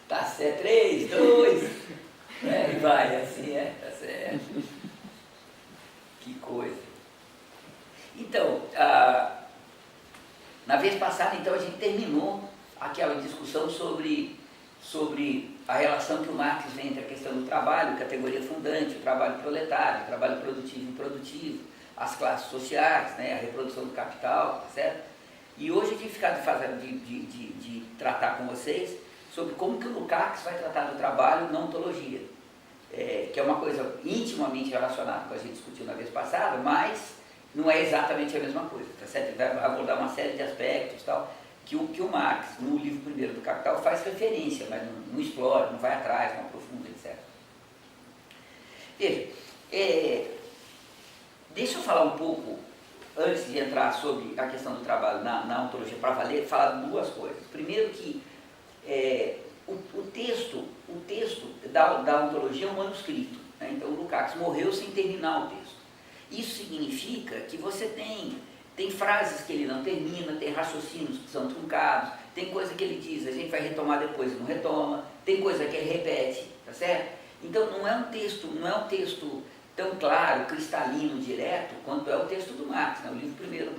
Tá certo, 3, 2, né? E vai, assim, tá certo. Que coisa. Então, na vez passada, então, a gente terminou aquela discussão sobre a relação que o Marx vê entre a questão do trabalho, categoria fundante, o trabalho proletário, o trabalho produtivo e improdutivo, as classes sociais, né, a reprodução do capital, tá certo? E hoje a gente fica de tratar com vocês sobre como que o Lukács vai tratar do trabalho na ontologia, que é uma coisa intimamente relacionada com o que a gente discutiu na vez passada, mas não é exatamente a mesma coisa, tá certo? Ele vai abordar uma série de aspectos, tal, que o Marx, no livro primeiro do Capital, faz referência, mas não explora, não vai atrás, não aprofunda, etc. Veja, deixa eu falar um pouco, antes de entrar sobre a questão do trabalho na ontologia para valer, falar duas coisas. Primeiro que o texto da ontologia é um manuscrito, né? Então o Lukács morreu sem terminar o texto. Isso significa que você tem frases que ele não termina, tem raciocínios que são truncados, tem coisa que ele diz, a gente vai retomar depois e não retoma, tem coisa que ele repete, tá certo? Então não é um texto tão claro, cristalino, direto, quanto é o texto do Marx, né? O livro primeiro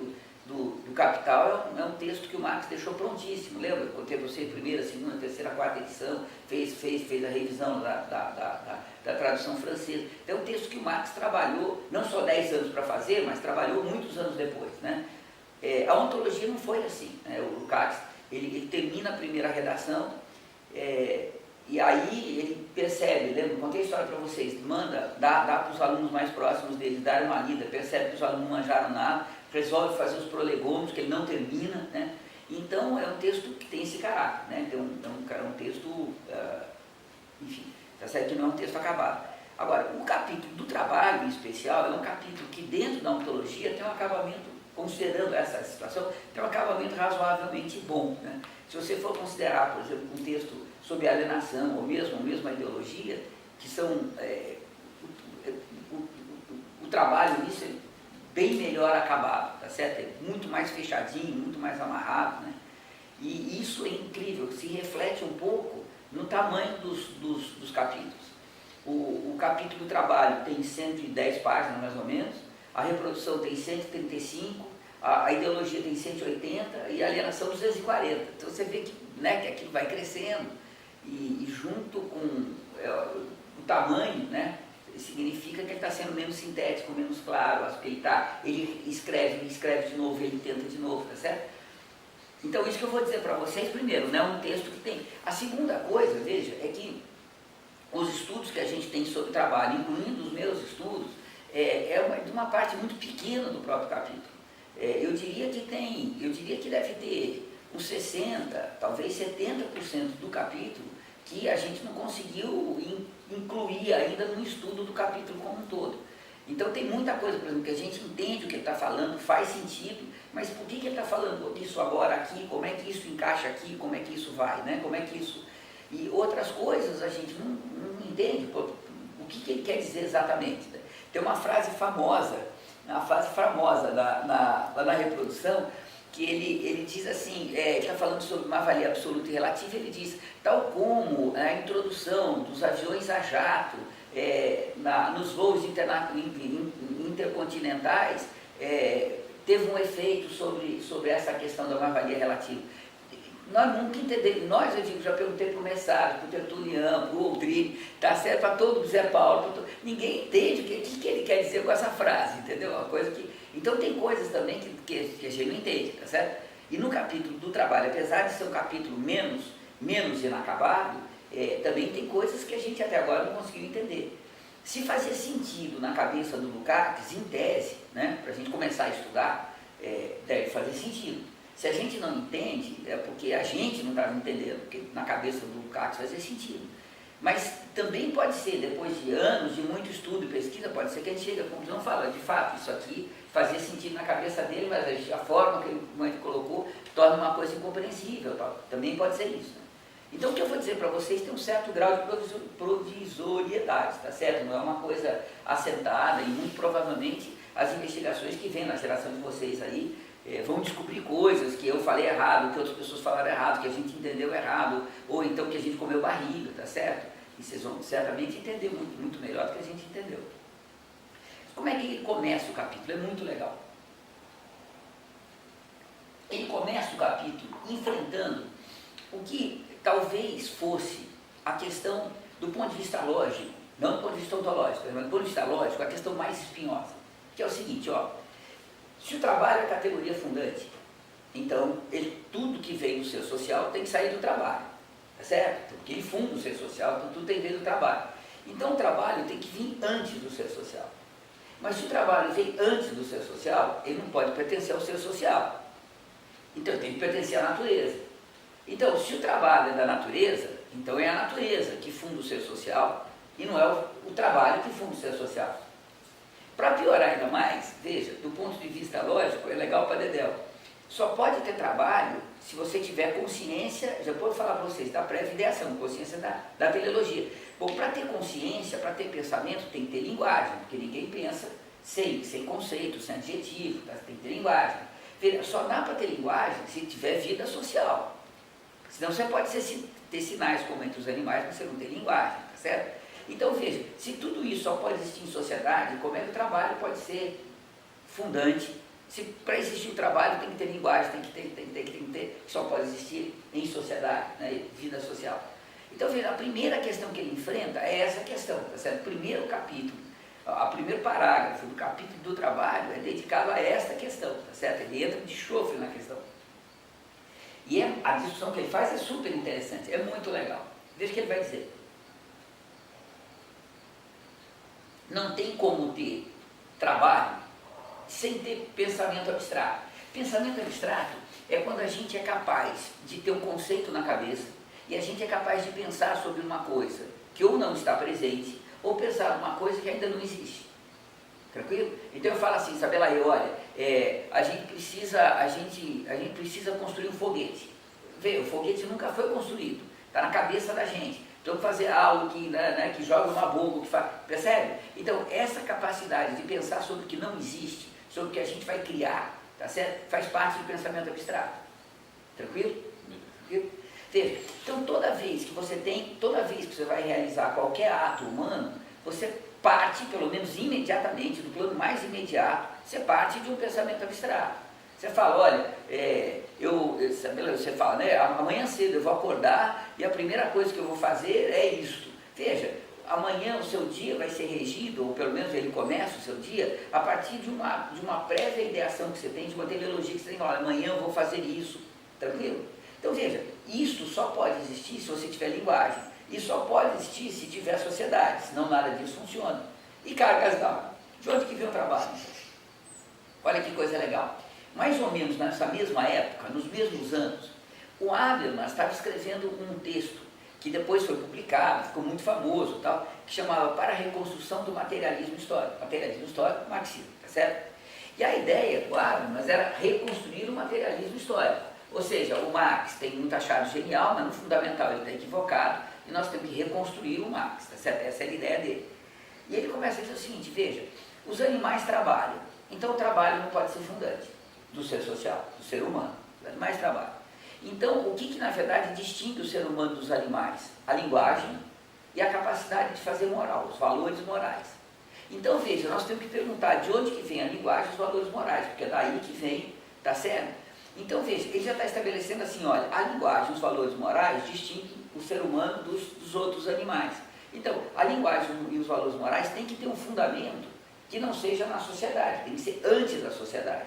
do Capital é um texto que o Marx deixou prontíssimo, lembra? Eu contei você primeira, segunda, terceira, quarta edição, fez a revisão da tradução francesa. É um texto que o Marx trabalhou, não só 10 anos para fazer, mas trabalhou muitos anos depois, né? A ontologia não foi assim, né? O Lukács, ele termina a primeira redação, e aí ele percebe, lembra, contei a história para vocês, dá para os alunos mais próximos dele darem uma lida, percebe que os alunos não manjaram nada, resolve fazer os prolegômenos, que ele não termina, né? Então é um texto que tem esse caráter, né? É um texto, enfim, tá certo que não é um texto acabado. Agora, o capítulo do trabalho em especial é um capítulo que dentro da ontologia tem um acabamento, considerando essa situação, tem um acabamento razoavelmente bom, né? Se você for considerar, por exemplo, um texto sobre alienação, ou mesmo a ideologia, que são, o trabalho nisso é bem melhor acabado, tá certo? É muito mais fechadinho, muito mais amarrado, né? E isso é incrível, se reflete um pouco no tamanho dos capítulos. O capítulo do trabalho tem 110 páginas, mais ou menos, a reprodução tem 135, a ideologia tem 180 e a alienação 240. Então você vê que, né, que aquilo vai crescendo e junto com o tamanho, né, significa que ele está sendo menos sintético, menos claro, ele escreve de novo, ele tenta de novo, tá certo? Então isso que eu vou dizer para vocês primeiro, né, um texto que tem. A segunda coisa, veja, é que os estudos que a gente tem sobre trabalho, incluindo os meus estudos, de uma parte muito pequena do próprio capítulo. Eu diria que deve ter uns 60%, talvez 70% do capítulo que a gente não conseguiu incluir ainda no estudo do capítulo como um todo. Então tem muita coisa, por exemplo, que a gente entende o que ele está falando, faz sentido, mas por que ele está falando isso agora aqui, como é que isso encaixa aqui, como é que isso vai, né? Como é que isso... E outras coisas a gente não entende o que ele quer dizer exatamente. Tem uma frase famosa, lá na reprodução, que ele diz assim, está falando sobre uma valia absoluta e relativa, ele diz, tal como a introdução dos aviões a jato nos voos intercontinentais teve um efeito sobre essa questão da mais-valia relativa. Nós nunca entendemos, já perguntei para o Messari, para o Tertuliano, para o Aldrini, tá certo, para todo o Zé Paulo, ninguém entende o que ele quer dizer com essa frase, entendeu? Uma coisa que, então tem coisas também que a gente não entende, tá certo? E no capítulo do trabalho, apesar de ser um capítulo menos inacabado, também tem coisas que a gente até agora não conseguiu entender. Se fazia sentido na cabeça do Lukács, em tese, né, para a gente começar a estudar, deve fazer sentido. Se a gente não entende, é porque a gente não está entendendo, porque na cabeça do Lukács fazia sentido. Mas também pode ser, depois de anos de muito estudo e pesquisa, pode ser que a gente chegue à conclusão e fala, de fato, isso aqui fazia sentido na cabeça dele, mas a forma que ele colocou torna uma coisa incompreensível. Tal. Também pode ser isso. Né? Então o que eu vou dizer para vocês tem um certo grau de provisoriedade, tá certo? Não é uma coisa assentada e muito provavelmente as investigações que vêm na geração de vocês aí, vão descobrir coisas que eu falei errado, que outras pessoas falaram errado, que a gente entendeu errado, ou então que a gente comeu barriga, tá certo? E vocês vão certamente entender muito, muito melhor do que a gente entendeu. Como é que ele começa o capítulo? É muito legal. Ele começa o capítulo enfrentando o que talvez fosse a questão do ponto de vista lógico, não do ponto de vista ontológico, mas do ponto de vista lógico, a questão mais espinhosa, que é o seguinte, ó, se o trabalho é categoria fundante, então tudo que vem do ser social tem que sair do trabalho, tá certo? Porque ele funda o ser social, então tudo tem que vir do trabalho. Então o trabalho tem que vir antes do ser social. Mas se o trabalho vem antes do ser social, ele não pode pertencer ao ser social. Então ele tem que pertencer à natureza. Então, se o trabalho é da natureza, então é a natureza que funda o ser social e não é o trabalho que funda o ser social. Para piorar ainda mais, veja, do ponto de vista lógico, é legal para dedéu. Só pode ter trabalho se você tiver consciência, já vou falar para vocês, da pré-ideação, consciência da teleologia. Bom, para ter consciência, para ter pensamento, tem que ter linguagem, porque ninguém pensa sem conceito, sem adjetivo, tá? Tem que ter linguagem. Veja, só dá para ter linguagem se tiver vida social. Senão você pode ter sinais como entre os animais, mas você não tem linguagem, tá certo? Então veja, se tudo isso só pode existir em sociedade, como é que o trabalho pode ser fundante? Se para existir o trabalho tem que ter linguagem, tem que ter, só pode existir em sociedade, né, vida social. Então veja, a primeira questão que ele enfrenta é essa questão, tá certo? O primeiro capítulo, o primeiro parágrafo do capítulo do trabalho é dedicado a esta questão, tá certo? Ele entra de chofre na questão. E a discussão que ele faz é super interessante, é muito legal. Veja o que ele vai dizer. Não tem como ter trabalho sem ter pensamento abstrato. Pensamento abstrato é quando a gente é capaz de ter um conceito na cabeça e a gente é capaz de pensar sobre uma coisa que ou não está presente ou pensar numa coisa que ainda não existe. Tranquilo? Então eu falo assim, Isabela, olha, a gente precisa construir um foguete. Vê, o foguete nunca foi construído, está na cabeça da gente. Então fazer algo que joga uma bomba, percebe? Então essa capacidade de pensar sobre o que não existe, sobre o que a gente vai criar, tá certo? Faz parte do pensamento abstrato. Tranquilo? Tranquilo? Veja, então toda vez que você vai realizar qualquer ato humano, você parte, pelo menos imediatamente, do plano mais imediato, você parte de um pensamento abstrato. Você fala, olha, você fala, né, amanhã cedo eu vou acordar e a primeira coisa que eu vou fazer é isto. Veja, amanhã o seu dia vai ser regido, ou pelo menos ele começa o seu dia, a partir de uma prévia ideação que você tem, de uma teleologia que você tem, olha, amanhã eu vou fazer isso, tranquilo? Então veja, isto só pode existir se você tiver linguagem, e só pode existir se tiver sociedade, senão nada disso funciona. E cargas d'água, de onde que vem o trabalho? Olha que coisa legal. Mais ou menos nessa mesma época, nos mesmos anos, o Habermas estava escrevendo um texto que depois foi publicado, ficou muito famoso, tal, que chamava Para a Reconstrução do Materialismo Histórico. Materialismo Histórico, marxismo, tá certo? E a ideia do Habermas era reconstruir o materialismo histórico. Ou seja, o Marx tem muito achado genial, mas no fundamental ele está equivocado, e nós temos que reconstruir o Marx, tá certo? Essa é a ideia dele. E ele começa a dizer o seguinte, veja, os animais trabalham, então o trabalho não pode ser fundante do ser social, do ser humano. Os animais trabalham. Então, o que na verdade distingue o ser humano dos animais? A linguagem e a capacidade de fazer moral, os valores morais. Então, veja, nós temos que perguntar de onde que vem a linguagem e os valores morais, porque é daí que vem, tá certo? Então, veja, ele já está estabelecendo assim, olha, a linguagem e os valores morais distinguem o ser humano dos outros animais. Então, a linguagem e os valores morais têm que ter um fundamento que não seja na sociedade, tem que ser antes da sociedade.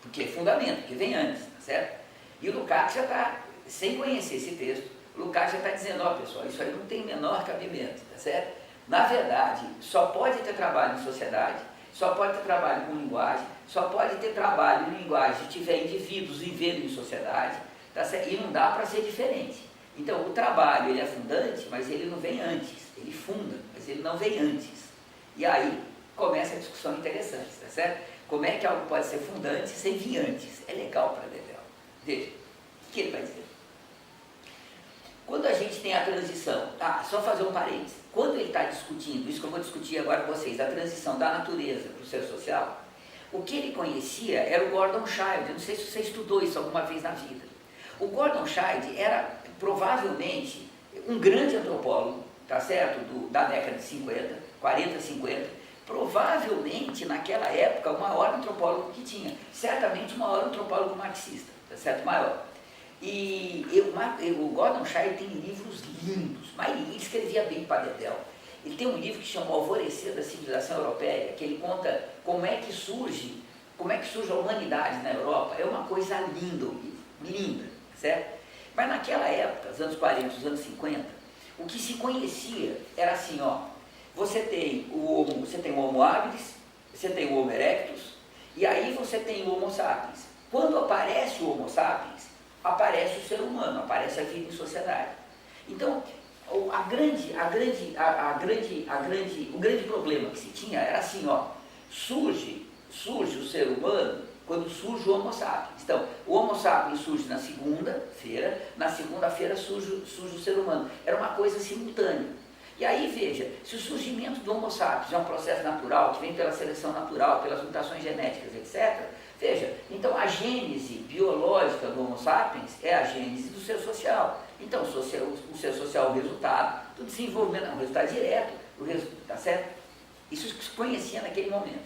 Porque é fundamento, porque vem antes, tá certo? E o Lukács já está, sem conhecer esse texto, o Lukács já está dizendo, ó pessoal, isso aí não tem o menor cabimento, tá certo? Na verdade, só pode ter trabalho em sociedade, só pode ter trabalho com linguagem, só pode ter trabalho em linguagem se tiver indivíduos vivendo em sociedade, tá certo? E não dá para ser diferente. Então, o trabalho ele é fundante, mas ele não vem antes, ele funda, mas ele não vem antes. E aí começa a discussão interessante, tá certo? Como é que algo pode ser fundante sem vir antes? É legal para Dedéu. Veja, o que ele vai dizer? Quando a gente tem a transição, só fazer um parênteses, quando ele está discutindo, isso que eu vou discutir agora com vocês, a transição da natureza para o ser social, O que ele conhecia era o Gordon Childe. Eu não sei se você estudou isso alguma vez na vida. O Gordon Childe era provavelmente um grande antropólogo, tá certo? Da década de 50, 40, 50. Provavelmente, naquela época, o maior antropólogo que tinha. Certamente o maior antropólogo marxista, tá certo? Maior. E o Gordon Childe tem livros lindos, mas ele escrevia bem para dedéu. Ele tem um livro que chama O Alvorecer da Civilização Europeia, que ele conta como é que surge a humanidade na Europa. É uma coisa linda o livro, linda, certo? Mas naquela época, os anos 40, os anos 50, o que se conhecia era assim, ó, você tem o Homo habilis, você tem o Homo erectus, e aí você tem o Homo sapiens. Quando aparece o Homo sapiens, aparece o ser humano, aparece a vida em sociedade. Então, o grande problema que se tinha era assim, ó, surge o ser humano quando surge o Homo sapiens. Então, o Homo sapiens surge na segunda-feira surge o ser humano. Era uma coisa simultânea. E aí, veja, se o surgimento do Homo sapiens é um processo natural, que vem pela seleção natural, pelas mutações genéticas, etc., veja, então a gênese biológica do Homo sapiens é a gênese do ser social. Então, o ser social é o resultado do desenvolvimento, é um resultado direto, tá certo? Isso se conhecia naquele momento.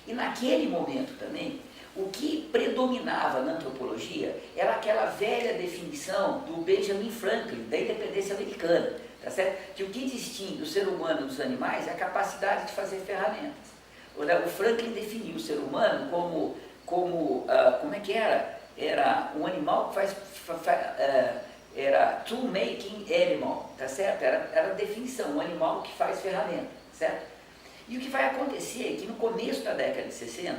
E naquele momento também, o que predominava na antropologia era aquela velha definição do Benjamin Franklin, da independência americana, tá certo? Que o que distingue o ser humano dos animais é a capacidade de fazer ferramentas. O Franklin definiu o ser humano como é que era? Era um animal que era tool-making animal, tá certo? Era a definição, um animal que faz ferramenta, certo? E o que vai acontecer é que no começo da década de 60,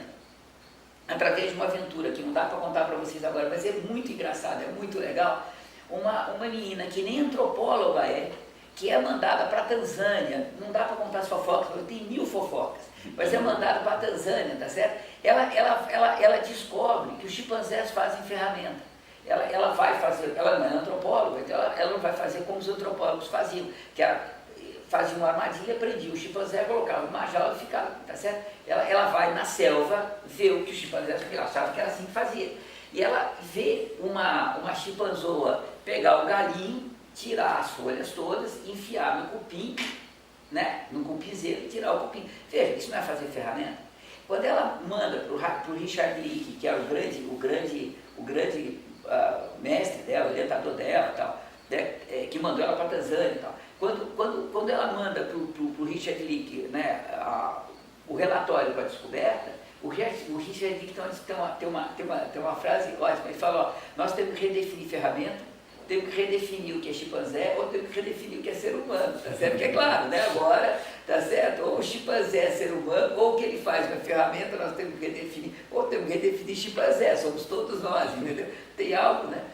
através de uma aventura que não dá para contar para vocês agora, mas é muito engraçado, é muito legal, uma menina que nem antropóloga é, que é mandada para a Tanzânia, não dá para contar as fofocas, porque tem 1000 fofocas, mas é mandada para a Tanzânia, tá certo? Ela descobre que os chimpanzés fazem ferramenta. Ela vai fazer, ela não é antropóloga, então ela não vai fazer como os antropólogos faziam, que era fazia uma armadilha, prendia o chimpanzé, colocava numa jaula e ficava, tá certo? Ela vai na selva ver o que os chimpanzés, porque ela achava que era assim que fazia. E ela vê uma chimpanzoa pegar o galinho, tirar as folhas todas, enfiar no cupim, né? No cupinzeiro e tirar o cupim. Veja, isso não é fazer ferramenta? Quando ela manda para o Richard Leakey, que era o grande mestre dela, orientador dela, tal, né? Que mandou ela para a Tanzânia e tal. Quando ela manda para o Richard Leakey, né, o relatório para a descoberta, o Richard Leakey tem uma frase ótima, ele fala, ó, nós temos que redefinir ferramenta, temos que redefinir o que é chimpanzé, ou temos que redefinir o que é ser humano, tá certo? Porque é claro, né, agora, tá certo, ou o chimpanzé é ser humano, ou o que ele faz com a ferramenta, nós temos que redefinir, ou temos que redefinir chimpanzé, somos todos nós, entendeu? Tem algo, né?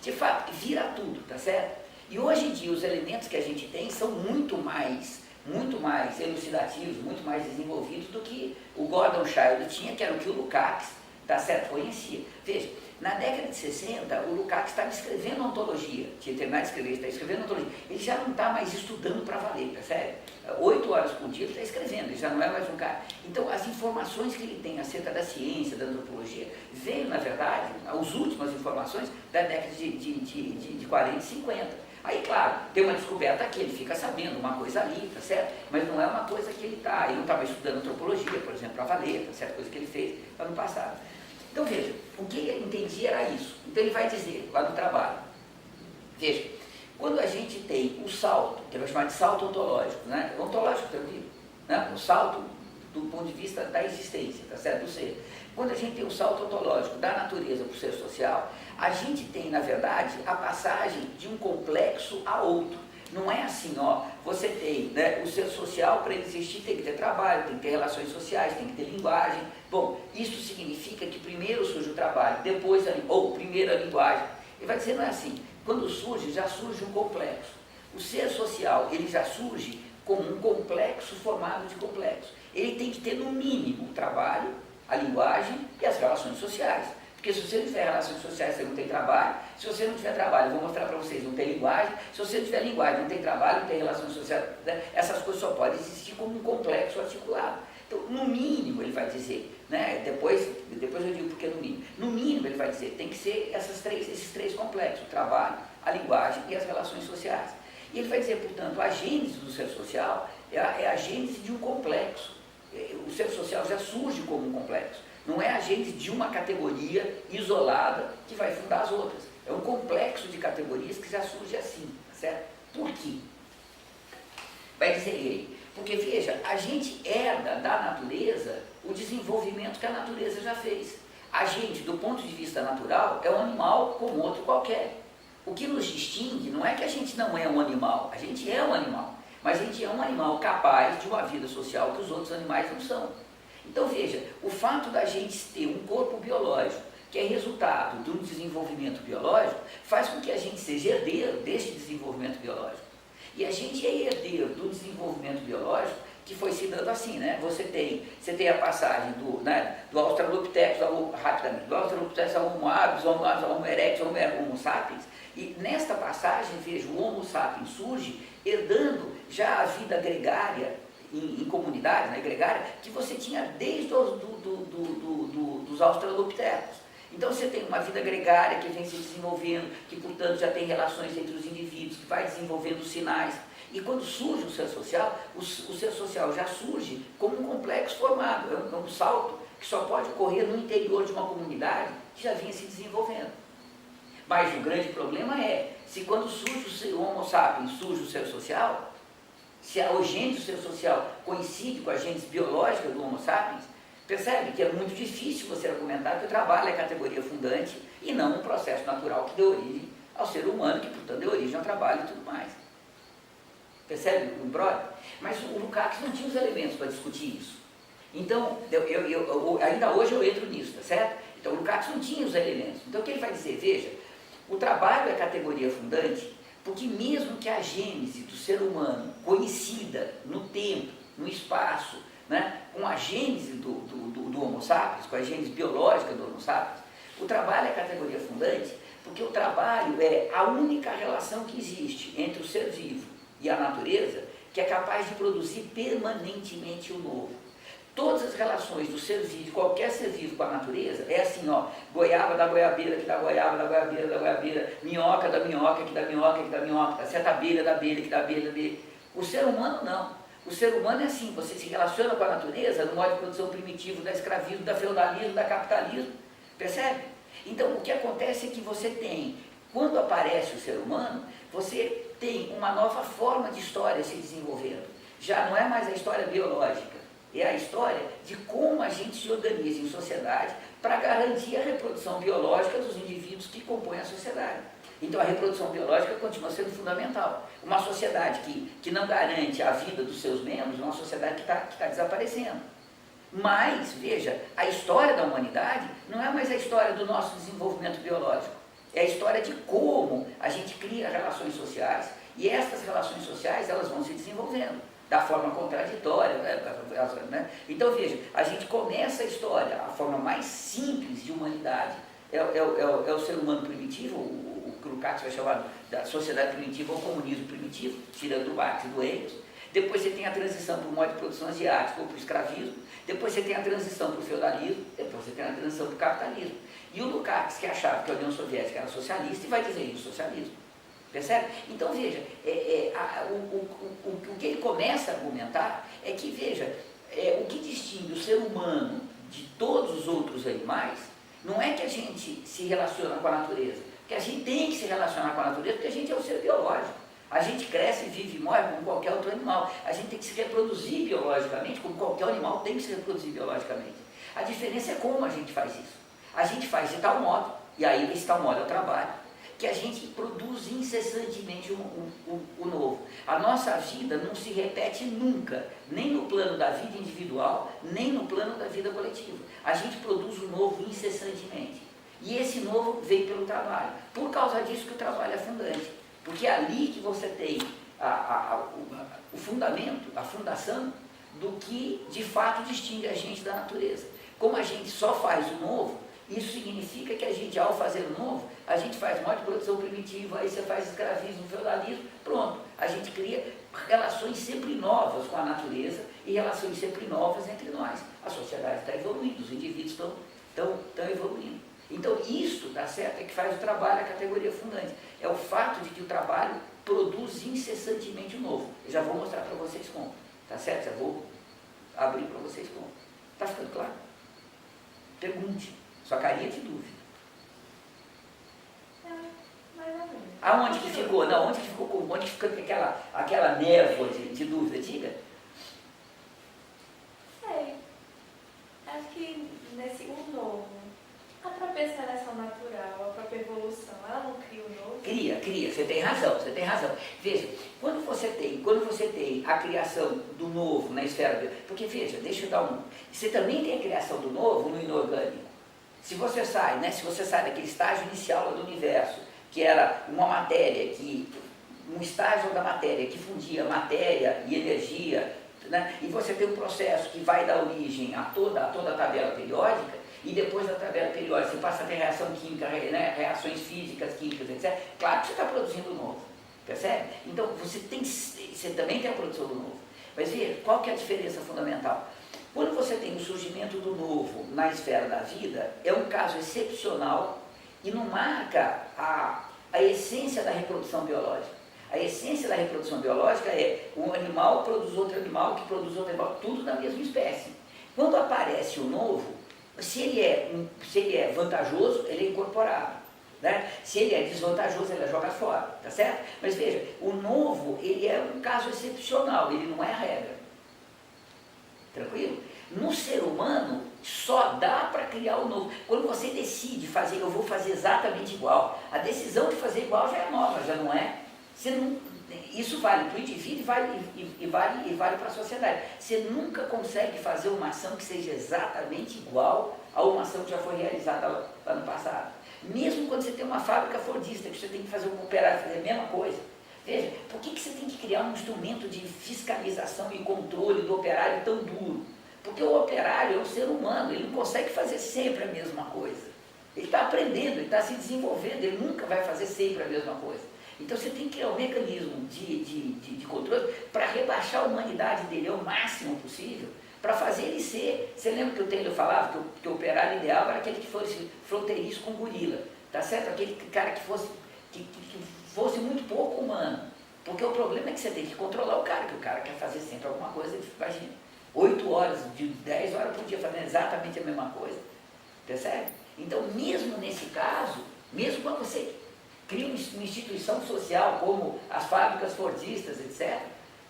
De fato, vira tudo, tá certo? E hoje em dia os elementos que a gente tem são muito mais elucidativos, muito mais desenvolvidos do que o Gordon Childe tinha, que era o que o Lukács, tá certo, conhecia. Veja, na década de 60, o Lukács estava escrevendo ontologia, tinha terminado de escrever, ele está escrevendo ontologia. Ele já não está mais estudando para valer, percebe? 8 horas por dia ele está escrevendo, ele já não é mais um cara. Então, as informações que ele tem acerca da ciência, da antropologia, veio, na verdade, as últimas informações da década de 40 e 50. Aí, claro, tem uma descoberta aqui, ele fica sabendo uma coisa ali, tá certo? Mas não é uma coisa que ele não estava estudando antropologia, por exemplo, para valer, tá certo? Coisa que ele fez ano passado. Então, veja, o que ele entendia era isso. Então, ele vai dizer, lá no trabalho, veja, quando a gente tem o salto, que ele vai chamar de salto ontológico, né? Ontológico, tranquilo, né? O salto do ponto de vista da existência, tá certo? Do ser. Quando a gente tem o salto ontológico da natureza para o ser social, a gente tem, na verdade, a passagem de um complexo a outro. Não é assim, ó, você tem, né, o ser social, para ele existir, tem que ter trabalho, tem que ter relações sociais, tem que ter linguagem. Bom, isso significa que primeiro surge o trabalho, depois primeiro a linguagem. Ele vai dizer, não é assim. Quando surge, já surge um complexo. O ser social, ele já surge como um complexo formado de complexos. Ele tem que ter, no mínimo, o trabalho, a linguagem e as relações sociais. Porque se você não tiver relações sociais, você não tem trabalho. Se você não tiver trabalho, eu vou mostrar para vocês, não tem linguagem. Se você não tiver linguagem, não tem trabalho, não tem relações sociais. Né? Essas coisas só podem existir como um complexo articulado. Então, no mínimo, ele vai dizer, né, depois eu digo porque no mínimo. No mínimo, ele vai dizer, tem que ser esses três complexos, o trabalho, a linguagem e as relações sociais. E ele vai dizer, portanto, a gênese do ser social é a gênese de um complexo. O ser social já surge como um complexo. Não é a gênese de uma categoria isolada que vai fundar as outras. É um complexo de categorias que já surge assim, certo? Por quê? Vai dizer ele, porque veja, a gente herda da natureza o desenvolvimento que a natureza já fez. A gente, do ponto de vista natural, é um animal como outro qualquer. O que nos distingue não é que a gente não é um animal, a gente é um animal, mas a gente é um animal capaz de uma vida social que os outros animais não são. Então veja, o fato da gente ter um corpo biológico, que é resultado de um desenvolvimento biológico, faz com que a gente seja herdeiro deste desenvolvimento biológico. E a gente é herdeiro do desenvolvimento biológico que foi se dando assim, né? Você tem a passagem do Australopithecus rapidamente, do Australopithecus ao Homo habilis, ao Homo erectus, ao Homo sapiens, e nesta passagem, veja, o Homo sapiens surge herdando já a vida gregária em comunidade, né, gregária, que você tinha desde dos Australopithecus. Então você tem uma vida gregária que vem se desenvolvendo, que portanto já tem relações entre os indivíduos, que vai desenvolvendo sinais. E quando surge o ser social, o ser social já surge como um complexo formado, é um salto que só pode ocorrer no interior de uma comunidade que já vinha se desenvolvendo. Mas o grande problema é, se quando surge o Homo sapiens, surge o ser social, se a gênese do ser social coincide com a gênese biológica do Homo sapiens, percebe que é muito difícil você argumentar que o trabalho é categoria fundante e não um processo natural que deu origem ao ser humano, que portanto deu origem ao trabalho e tudo mais. Percebe o brother? Mas o Lukács não tinha os elementos para discutir isso. Então, ainda hoje eu entro nisso, tá certo? Então o Lukács não tinha os elementos. Então o que ele vai dizer? Veja, o trabalho é categoria fundante porque mesmo que a gênese do ser humano coincida no tempo, no espaço, né, com a gênese do Homo sapiens, com a gênese biológica do Homo sapiens, o trabalho é categoria fundante porque o trabalho é a única relação que existe entre o ser vivo e a natureza que é capaz de produzir permanentemente o novo. Todas as relações do ser vivo, qualquer ser vivo com a natureza, é assim, ó, goiaba da goiabeira, que dá goiaba, da goiabeira, da goiabeira, minhoca da minhoca, que dá minhoca, que dá minhoca, certa abelha da abelha, que dá abelha, da abelha. O ser humano não. O ser humano é assim, você se relaciona com a natureza no modo de produção primitivo, da escravismo, da feudalismo, da capitalismo, percebe? Então, o que acontece é que você tem, quando aparece o ser humano, você tem uma nova forma de história se desenvolvendo. Já não é mais a história biológica. É a história de como a gente se organiza em sociedade para garantir a reprodução biológica dos indivíduos que compõem a sociedade. Então a reprodução biológica continua sendo fundamental. Uma sociedade que não garante a vida dos seus membros é uma sociedade que está desaparecendo. Mas, veja, a história da humanidade não é mais a história do nosso desenvolvimento biológico. É a história de como a gente cria relações sociais e essas relações sociais elas vão se desenvolvendo da forma contraditória, né? Então veja, a gente começa a história, a forma mais simples de humanidade é o ser humano primitivo, o que o Lukács vai chamar da sociedade primitiva ou comunismo primitivo, tirando do Marx e do Engels. Depois você tem a transição para o modo de produção asiático ou para o escravismo, depois você tem a transição para o feudalismo, depois você tem a transição para o capitalismo. E o Lukács, que achava que a União Soviética era socialista, e vai dizer isso, socialismo. Percebe? Então veja, o que ele começa a argumentar é que, veja, o que distingue o ser humano de todos os outros animais não é que a gente se relaciona com a natureza, porque a gente tem que se relacionar com a natureza porque a gente é um ser biológico. A gente cresce, vive e morre como qualquer outro animal. A gente tem que se reproduzir biologicamente, como qualquer animal tem que se reproduzir biologicamente. A diferença é como a gente faz isso. A gente faz de tal modo, e aí esse tal modo é o trabalho, que a gente produz incessantemente o novo. A nossa vida não se repete nunca, nem no plano da vida individual, nem no plano da vida coletiva. A gente produz o novo incessantemente. E esse novo vem pelo trabalho. Por causa disso que o trabalho é fundante. Porque é ali que você tem o fundamento, a fundação do que de fato distingue a gente da natureza. Como a gente só faz o novo, Isso significa que a gente, ao fazer o novo, a gente faz modo de produção primitiva, aí você faz escravismo, feudalismo, pronto. A gente cria relações sempre novas com a natureza e relações sempre novas entre nós. A sociedade está evoluindo, os indivíduos estão evoluindo. Então isso, tá certo, é que faz o trabalho a categoria fundante. É o fato de que o trabalho produz incessantemente o novo. Eu já vou mostrar para vocês como, tá certo? Já vou abrir para vocês como. Está ficando claro? Pergunte. Sua carinha de dúvida. Mais ou menos. Aonde que ficou? Não, onde que ficou aquela névoa de dúvida? Diga. Sei. Acho que nesse novo, a própria seleção natural, a própria evolução, ela não cria o novo? Cria, você tem razão. Veja, quando você tem a criação do novo na esfera, porque veja, deixa eu dar você também tem a criação do novo no inorgânico. Se você sai daquele estágio inicial do universo, que era uma matéria, um estágio da matéria que fundia matéria e energia, né? E você tem um processo que vai dar origem a toda a tabela periódica, e depois da tabela periódica você passa a ter reação química, né? Reações físicas, químicas, etc. Claro que você está produzindo o novo, percebe? Então você também tem a produção do novo. Mas veja, qual que é a diferença fundamental? Quando você tem o surgimento do novo na esfera da vida, é um caso excepcional e não marca a essência da reprodução biológica. A essência da reprodução biológica é um animal produz outro animal, que produz outro animal, tudo da mesma espécie. Quando aparece o novo, se ele é vantajoso, ele é incorporado. Né? Se ele é desvantajoso, ele é jogado fora, tá certo? Mas veja, o novo, ele é um caso excepcional, ele não é a regra. Tranquilo? No ser humano, só dá para criar o novo. Quando você decide fazer, eu vou fazer exatamente igual, a decisão de fazer igual já é nova, já não é? Isso vale para o indivíduo e vale para a sociedade. Você nunca consegue fazer uma ação que seja exatamente igual a uma ação que já foi realizada lá no passado. Mesmo quando você tem uma fábrica fordista, que você tem que fazer um operário fazer a mesma coisa. Veja, por que você tem que criar um instrumento de fiscalização e controle do operário tão duro? Porque o operário é um ser humano, ele não consegue fazer sempre a mesma coisa. Ele está aprendendo, ele está se desenvolvendo, ele nunca vai fazer sempre a mesma coisa. Então você tem que criar um mecanismo de controle para rebaixar a humanidade dele ao máximo possível, para fazer ele ser... Você lembra que o Taylor falava que o operário ideal era aquele que fosse fronteiriço com gorila, tá certo? Aquele cara que fosse muito pouco humano. Porque o problema é que você tem que controlar o cara, que o cara quer fazer sempre alguma coisa, imagina, 8 horas, de 10 horas por dia fazendo exatamente a mesma coisa. Percebe? Então, mesmo nesse caso, mesmo quando você cria uma instituição social, como as fábricas fordistas, etc.,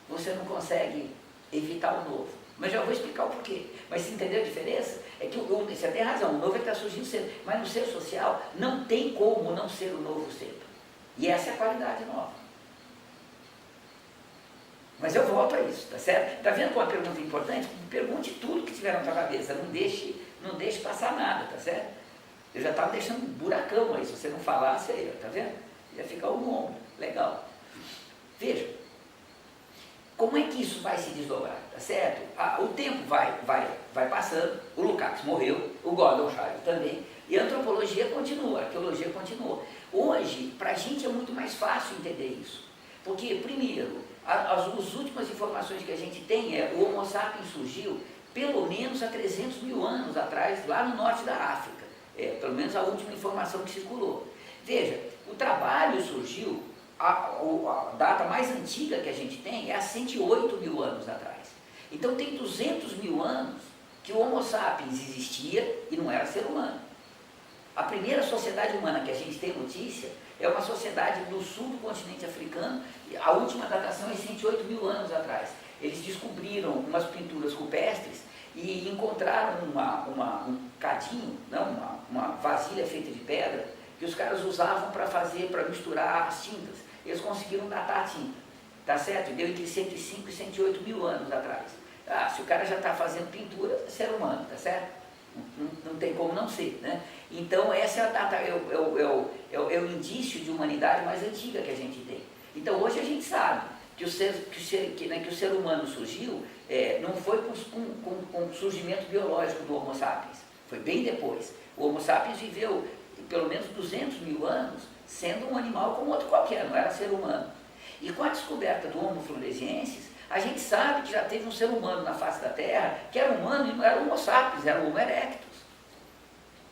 você não consegue evitar o novo. Mas já vou explicar o porquê. Mas você entendeu a diferença? É que você tem razão, o novo está surgindo sempre, mas no ser social não tem como não ser o novo sempre. E essa é a qualidade nova. Mas eu volto a isso, tá certo? Está vendo qual é uma pergunta importante? Pergunte tudo que tiver na tua cabeça, não deixe passar nada, tá certo? Eu já estava deixando um buracão aí, se você não falasse aí, tá vendo? Ia ficar um ombro, legal. Veja, como é que isso vai se desdobrar, tá certo? O tempo vai passando, o Lukács morreu, o Gordon Childe também, e a antropologia continua, a arqueologia continua. Hoje, para a gente é muito mais fácil entender isso, porque, primeiro, as últimas informações que a gente tem é o Homo sapiens surgiu pelo menos há 300 mil anos atrás, lá no norte da África. Pelo menos a última informação que circulou. Veja, o trabalho surgiu, a data mais antiga que a gente tem é há 108 mil anos atrás. Então tem 200 mil anos que o Homo sapiens existia e não era ser humano. A primeira sociedade humana que a gente tem notícia é uma sociedade do sul do continente africano, a última datação é 108 mil anos atrás. Eles descobriram umas pinturas rupestres e encontraram um cadinho, não, uma vasilha feita de pedra, que os caras usavam para misturar as tintas. Eles conseguiram datar a tinta, tá certo? Deu entre 105 e 108 mil anos atrás. Se o cara já está fazendo pintura, é ser humano, tá certo? Não tem como não ser, né? Então essa é a data, é o indício de humanidade mais antiga que a gente tem. Então hoje a gente sabe que o ser humano surgiu, não foi com o surgimento biológico do Homo sapiens. Foi bem depois. O Homo sapiens viveu pelo menos 200 mil anos sendo um animal como outro qualquer, não era ser humano. E com a descoberta do Homo floresiensis, a gente sabe que já teve um ser humano na face da Terra que era humano e não era o Homo sapiens, era o Homo erectus.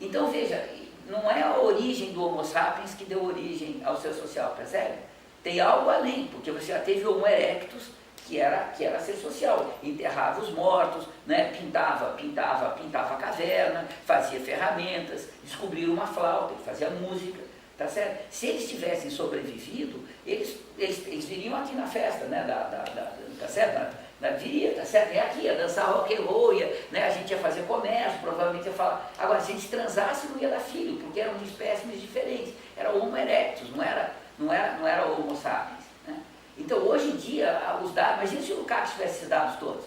Então veja, não é a origem do Homo sapiens que deu origem ao ser social, percebe? Tem algo além, porque você já teve o Homo erectus, que era ser social, enterrava os mortos, né? pintava a caverna, fazia ferramentas, descobriu uma flauta, ele fazia música, tá certo? Se eles tivessem sobrevivido, eles viriam aqui na festa, né? Tá certo? Viria, tá certo? Ia aqui, ia dançar rock and roll, né? A gente ia fazer comércio, provavelmente ia falar. Agora, se a gente transasse, não ia dar filho, porque eram espécimes diferentes. Era o Homo erectus, não era o Homo sapiens. Então, hoje em dia, os dados, imagina se o Lukács tivesse esses dados todos.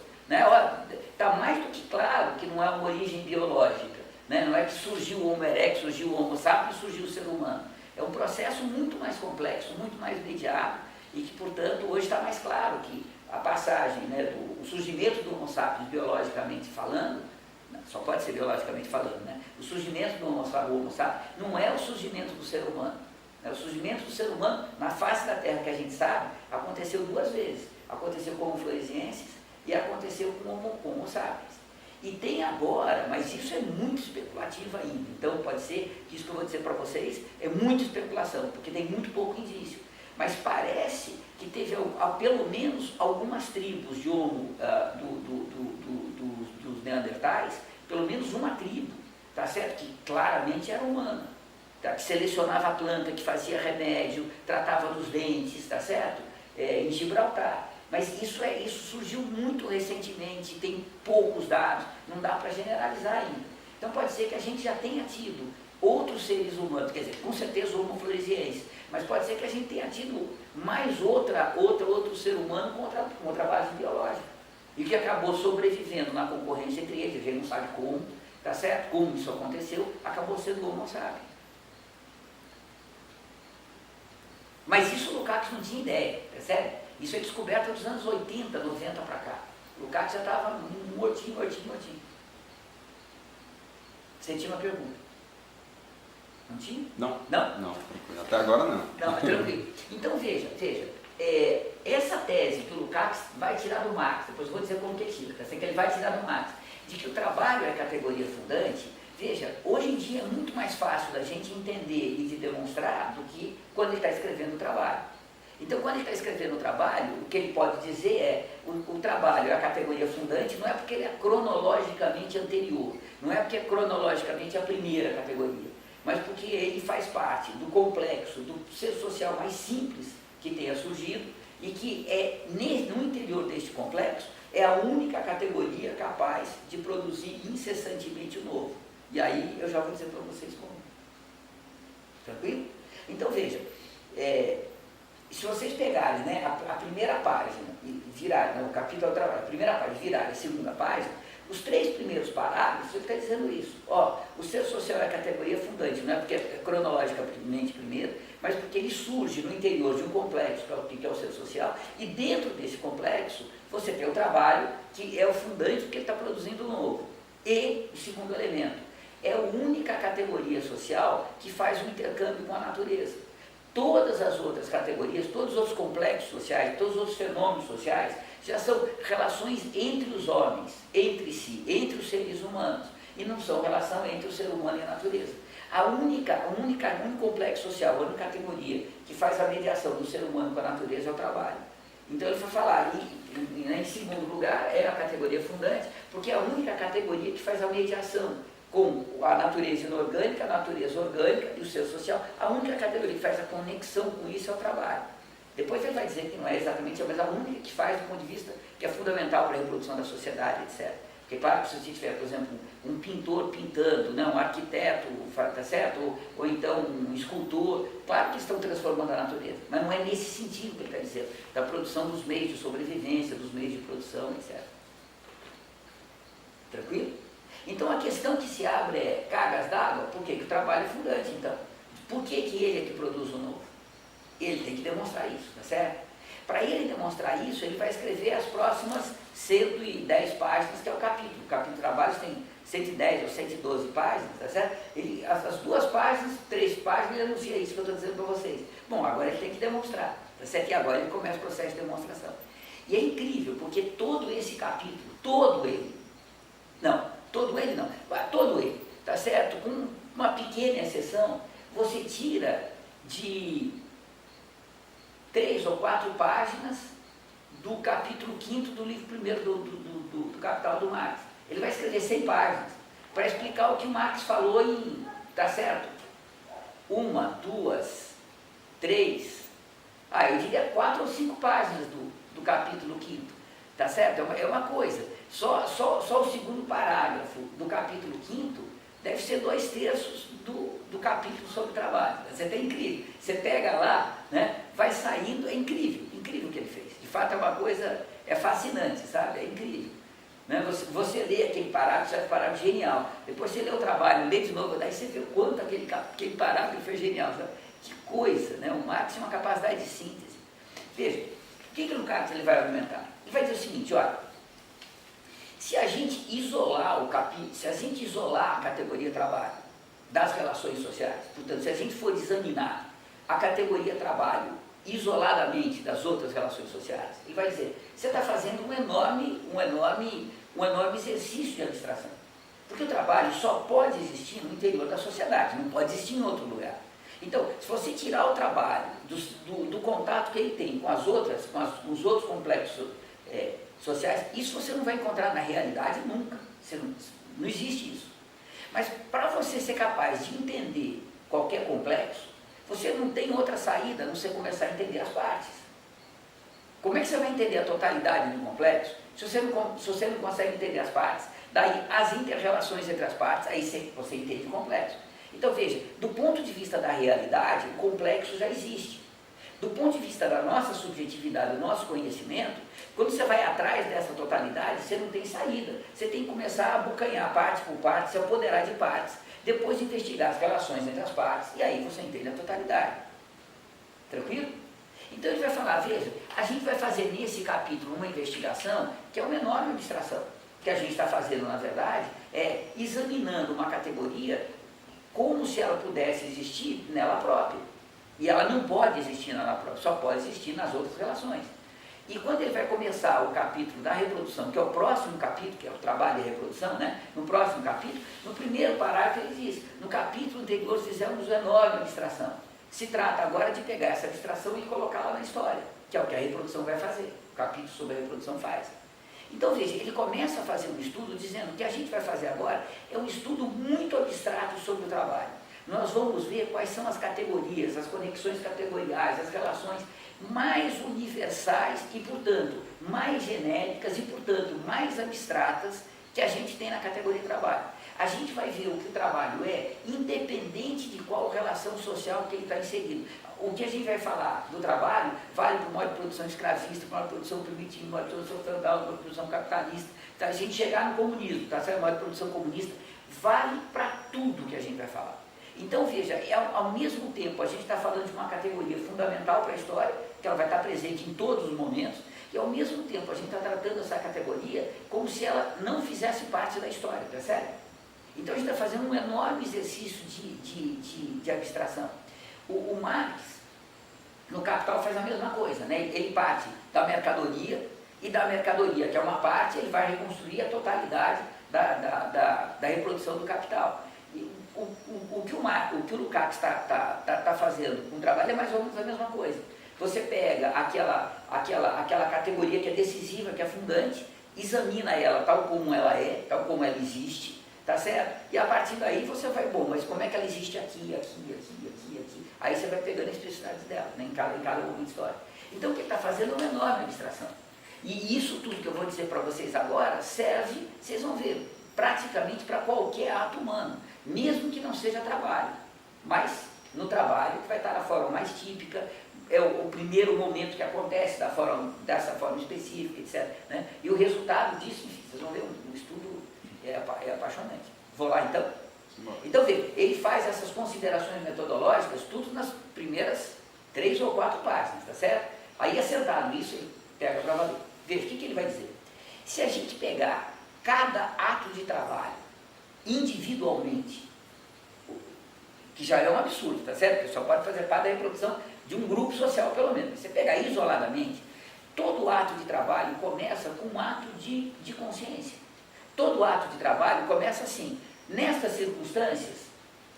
Está mais do que claro que não é uma origem biológica. Né? Não é que surgiu o Homo erectus, surgiu o Homo sapiens, surgiu o ser humano. É um processo muito mais complexo, muito mais mediado, e que, portanto, hoje está mais claro que a passagem, né, do surgimento do Homo sapiens biologicamente falando, só pode ser biologicamente falando, né? O surgimento do Homo sapiens não é o surgimento do ser humano. O surgimento do ser humano na face da Terra, que a gente sabe, aconteceu duas vezes. Aconteceu com o Homo floresiensis e aconteceu com o Homo sapiens. E tem agora, mas isso é muito especulativo ainda. Então pode ser que isso que eu vou dizer para vocês é muita especulação, porque tem muito pouco indício. Mas parece que teve pelo menos algumas tribos de Homo, dos Neandertais, pelo menos uma tribo, tá certo? Que claramente era humana. Que selecionava a planta, que fazia remédio, tratava dos dentes, tá certo? Em Gibraltar. Mas isso surgiu muito recentemente, tem poucos dados, não dá para generalizar ainda. Então pode ser que a gente já tenha tido outros seres humanos, quer dizer, com certeza o Homo floresiensis, mas pode ser que a gente tenha tido mais outro ser humano com outra base biológica, e que acabou sobrevivendo na concorrência entre eles, a gente não sabe como, tá certo? Como isso aconteceu, acabou sendo o Homo sapiens. Mas isso o Lukács não tinha ideia, percebe? Isso é descoberto dos anos 80, 90 para cá. O Lukács já estava mortinho. Você tinha uma pergunta? Não tinha? Não. Não? Não, até agora não. Não, tranquilo. Então veja, essa tese que o Lukács vai tirar do Marx, depois eu vou dizer como que tira, tá? Que ele vai tirar do Marx, de que o trabalho é categoria fundante. Veja, hoje em dia é muito mais fácil da gente entender e de demonstrar do que quando ele está escrevendo o trabalho. Então, quando ele está escrevendo o trabalho, o que ele pode dizer é o trabalho é a categoria fundante, não é porque ele é cronologicamente anterior, não é porque é cronologicamente a primeira categoria, mas porque ele faz parte do complexo, do ser social mais simples que tenha surgido e que no interior deste complexo é a única categoria capaz de produzir incessantemente o novo. E aí eu já vou dizer para vocês como. Tranquilo? Então veja, se vocês pegarem, né, a primeira página e virarem, né, o capítulo do trabalho, a primeira página e virarem a segunda página, os 3 primeiros parágrafos ele está dizendo isso. O ser social é a categoria fundante, não é porque é cronologicamente primeiro, mas porque ele surge no interior de um complexo, que é o ser social, e dentro desse complexo você tem o trabalho, que é o fundante porque ele está produzindo o novo. E o segundo elemento, é a única categoria social que faz um intercâmbio com a natureza. Todas as outras categorias, todos os outros complexos sociais, todos os outros fenômenos sociais, já são relações entre os homens, entre si, entre os seres humanos, e não são relação entre o ser humano e a natureza. O único complexo social, a única categoria que faz a mediação do ser humano com a natureza é o trabalho. Então ele foi falar, em segundo lugar, é a categoria fundante, porque é a única categoria que faz a mediação com a natureza inorgânica, a natureza orgânica e o ser social. A única categoria que faz a conexão com isso é o trabalho. Depois ele vai dizer que não é exatamente, mas a única que faz do ponto de vista que é fundamental para a reprodução da sociedade, etc. Porque claro que se você tiver, por exemplo, um pintor pintando, né, um arquiteto, tá certo? Ou então um escultor, claro que estão transformando a natureza, mas não é nesse sentido que ele está dizendo, da produção dos meios de sobrevivência, dos meios de produção, etc. Tranquilo? Então a questão que se abre é cargas d'água, por que o trabalho é fundante, então? Por que ele é que produz o novo? Ele tem que demonstrar isso, tá certo? Para ele demonstrar isso, ele vai escrever as próximas 110 páginas, que é o capítulo. O capítulo de trabalhos tem 110 ou 112 páginas, tá certo? As 2 páginas, 3 páginas, ele anuncia isso que eu estou dizendo para vocês. Bom, agora ele tem que demonstrar, tá certo? E agora ele começa o processo de demonstração. E é incrível, porque todo esse capítulo, todo ele, tá certo? Com uma pequena exceção, você tira de 3 ou 4 páginas do capítulo 5º do livro 1º do Capital do Marx. Ele vai escrever 100 páginas para explicar o que o Marx falou em, tá certo? 1, 2, 3, eu diria 4 ou 5 páginas do capítulo 5º, tá certo? É uma coisa. Só o segundo parágrafo do capítulo 5º deve ser 2/3 do capítulo sobre trabalho. Você tá incrível. Você pega lá, né, vai saindo, é incrível o que ele fez. De fato é uma coisa, é fascinante, sabe? É incrível. Né? Você lê aquele parágrafo, você vai parágrafo genial. Depois você lê o trabalho, lê de novo, daí você vê o quanto aquele parágrafo foi genial. Sabe? Que coisa, né? O Marx tem uma capacidade de síntese. Veja, o que no caso ele vai argumentar? Ele vai dizer o seguinte, olha, se a gente isolar o capítulo, se a gente isolar a categoria trabalho das relações sociais, portanto, se a gente for examinar a categoria trabalho isoladamente das outras relações sociais, ele vai dizer, você está fazendo um enorme exercício de abstração. Porque o trabalho só pode existir no interior da sociedade, não pode existir em outro lugar. Então, se você tirar o trabalho do contato que ele tem com os outros complexos sociais, isso você não vai encontrar na realidade nunca. Não existe isso. Mas para você ser capaz de entender qualquer complexo, você não tem outra saída a não ser começar a entender as partes. Como é que você vai entender a totalidade do complexo se você não consegue entender as partes? Daí as inter-relações entre as partes, aí você entende o complexo. Então veja, do ponto de vista da realidade, o complexo já existe. Do ponto de vista da nossa subjetividade, do nosso conhecimento, quando você vai atrás dessa totalidade, você não tem saída. Você tem que começar a abocanhar parte por parte, se apoderar de partes, depois investigar as relações entre as partes, e aí você entende a totalidade. Tranquilo? Então ele vai falar, veja, a gente vai fazer nesse capítulo uma investigação que é uma enorme abstração. O que a gente está fazendo, na verdade, é examinando uma categoria como se ela pudesse existir nela própria. E ela não pode existir nela própria, só pode existir nas outras relações. E quando ele vai começar o capítulo da reprodução, que é o próximo capítulo, que é o trabalho de reprodução, né? No próximo capítulo, no primeiro parágrafo ele diz, no capítulo anterior fizemos uma enorme abstração. Se trata agora de pegar essa abstração e colocá-la na história, que é o que a reprodução vai fazer, o capítulo sobre a reprodução faz. Então veja, ele começa a fazer um estudo dizendo que o que a gente vai fazer agora é um estudo muito abstrato sobre o trabalho. Nós vamos ver quais são as categorias, as conexões categoriais, as relações mais universais e, portanto, mais genéricas e, portanto, mais abstratas que a gente tem na categoria trabalho. A gente vai ver o que o trabalho é, independente de qual relação social que ele está inserido. O que a gente vai falar do trabalho vale para o modo de produção escravista, para a produção primitiva, para a produção feudal, para a produção capitalista. Então, a gente chegar no comunismo, tá certo? O modo de produção comunista, vale para tudo que a gente vai falar. Então, veja, ao mesmo tempo a gente está falando de uma categoria fundamental para a história, que ela vai estar presente em todos os momentos, e ao mesmo tempo a gente está tratando essa categoria como se ela não fizesse parte da história, percebe? Então a gente está fazendo um enorme exercício de abstração. O Marx, no Capital, faz a mesma coisa, né? Ele parte da mercadoria, e da mercadoria, que é uma parte, ele vai reconstruir a totalidade da reprodução do capital. O que o Lukács está fazendo com o trabalho é mais ou menos a mesma coisa. Você pega aquela categoria que é decisiva, que é fundante, examina ela tal como ela é, tal como ela existe, tá certo? E a partir daí você vai, bom, mas como é que ela existe aqui? Aí você vai pegando as especificidades dela, né, em cada momento histórico. Então o que ele está fazendo é uma enorme abstração. E isso tudo que eu vou dizer para vocês agora serve, vocês vão ver, praticamente para qualquer ato humano, mesmo que não seja trabalho, mas no trabalho que vai estar na forma mais típica, é o primeiro momento que acontece dessa forma específica, etc. Né? E o resultado disso, enfim, vocês vão ver, um estudo é apaixonante. Vou lá então? Então, veja, ele faz essas considerações metodológicas tudo nas primeiras 3 ou 4 páginas, tá certo? Aí, assentado nisso, ele pega para valer. Veja, o que ele vai dizer? Se a gente pegar cada ato de trabalho individualmente, que já é um absurdo, tá certo? Porque só pode fazer parte da reprodução de um grupo social, pelo menos. Você pegar isoladamente, todo ato de trabalho começa com um ato de consciência. Todo ato de trabalho começa assim, nestas circunstâncias,